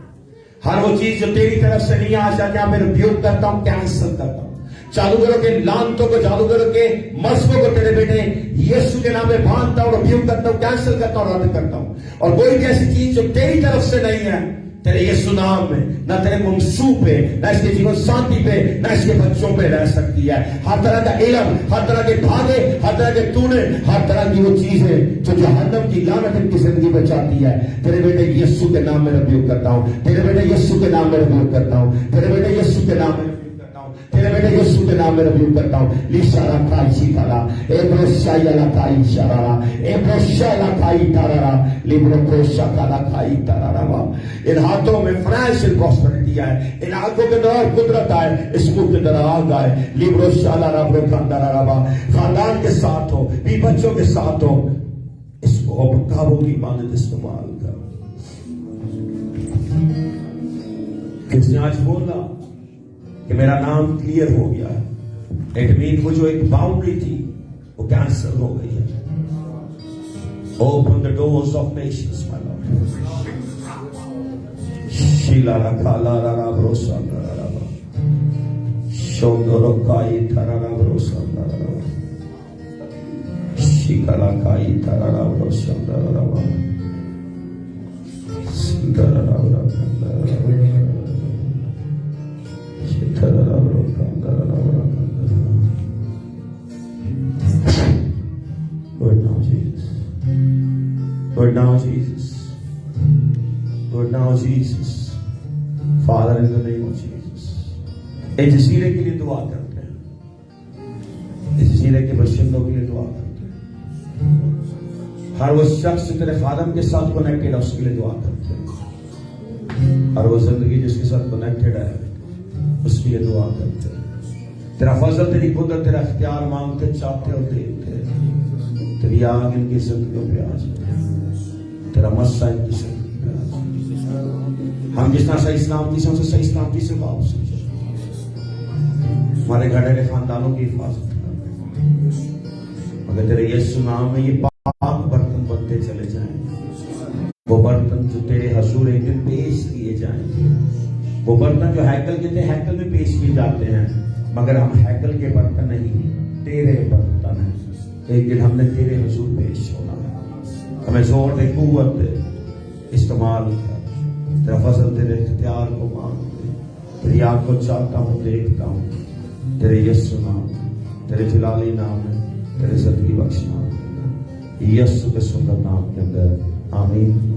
S1: हर वो चीज जो तेरी तरफ से नहीं आ जाती, मैं रिब्यूक करता हूं, कैंसिल करता हूं। जादूगरों के लानतों को, जादूगरों के मस्बों को तेरे बेटे यीशु के नाम में बांधता हूं, रिब्यूक करता हूं, कैंसिल करता हूं, रद्द करता हूं। और कोई भी ऐसी चीज जो तेरी तरफ से नहीं है, तेरे यीशु नाम में, ना तेरे मुंसू पे, ना इसके जीवन साथी पे, ना इसके बच्चों पे रह सकती है। हर तरह का इल्म, हर तरह के धागे, हर तरह के टूने, हर तरह की वो चीजें जो जहन्नम की लानत इनकी जिंदगी में चाहती है, तेरे बेटे यीशु के नाम में रिब्यूक करता हूं। तेरे बेटे यीशु के नाम में रिब्यूक करता हूं। तेरे बेटे यीशु के नाम में तेरे बेटे यीशु के नाम में रिब्यूक करता हूं। लिशारा काई सीताला एब्रोशायला काई शरारा एब्रोशायला काई तारारा लिब्रोकोशाकाला काई तारारा। इन हाथों में फाइनेंशियल प्रॉस्पेरिटी है, इन आंखों के अंदर कुदरत है, इस मुंह के अंदर आग है। लिब्रोशाला राब्रोकांदाराबा। खानदान के साथ हो, भी बच्चों के साथ हो, इसको काबू की मानद इस्तेमाल कर। किसने आज बोला कि मेरा नाम क्लियर हो गया है? इट मीन वो जो एक बाउंड्री थी वो कैंसिल हो गई है। Open the doors of nations my lord. Sheela रखा ला रा भरोसा रा शोंदरो काई थरा भरोसा रा शिकला काई थरा भरोसा रा सिंदरा रा Lord now Jesus. Lord now Jesus. Lord now Jesus. Father in the name of Jesus. इस जजीरे के लिए दुआ करते हैं। इस जजीरे के बशिंदों के लिए दुआ करते हैं। हर वो शख्स जो तेरे खादम के साथ कनेक्टेड है उसके लिए दुआ करते हैं। हर वो जिंदगी जिसके साथ कनेक्टेड है उसके लिए दुआ करते हैं। तेरा फजल, तेरी कुदरत, तेरा इख्तियार मांगते, चाहते और देखते। तेरी आग इनकी जिंदगियों पे आ जाए, तेरा मस्सा इनकी जिंदगी पे आ जाए। हम जितना सही सलामती से उनसे सही सलामती से वापस हो जाए। हमारे घरे के खानदानों की हिफाजत कर। अगर तेरे यीशु नाम में ये पाक बर्तन बनते चले जाएं, वो बर्तन जो तेरे हजूर एक दिन पेश किए जाएंगे, वो बर्तन जो हैकल के थे हैकल में पेश किए जाते हैं, मगर हम हैकल के बर्तन नहीं, तेरे बर्तन हैं। एक दिन हमने तेरे हुजूर पेश होना है। हमें जोर दे, कुव्वत दे, इस्तेमाल कर। तेरा फजल, तेरे इख्तियार को मांगते, तेरी आग को चाहता हूँ, देखता हूँ। तेरे यीशु नाम, तेरे जलाली नाम है, तेरे जिंदगी बख्शना, यीशु के सुंदर नाम के अंदर, आमीन।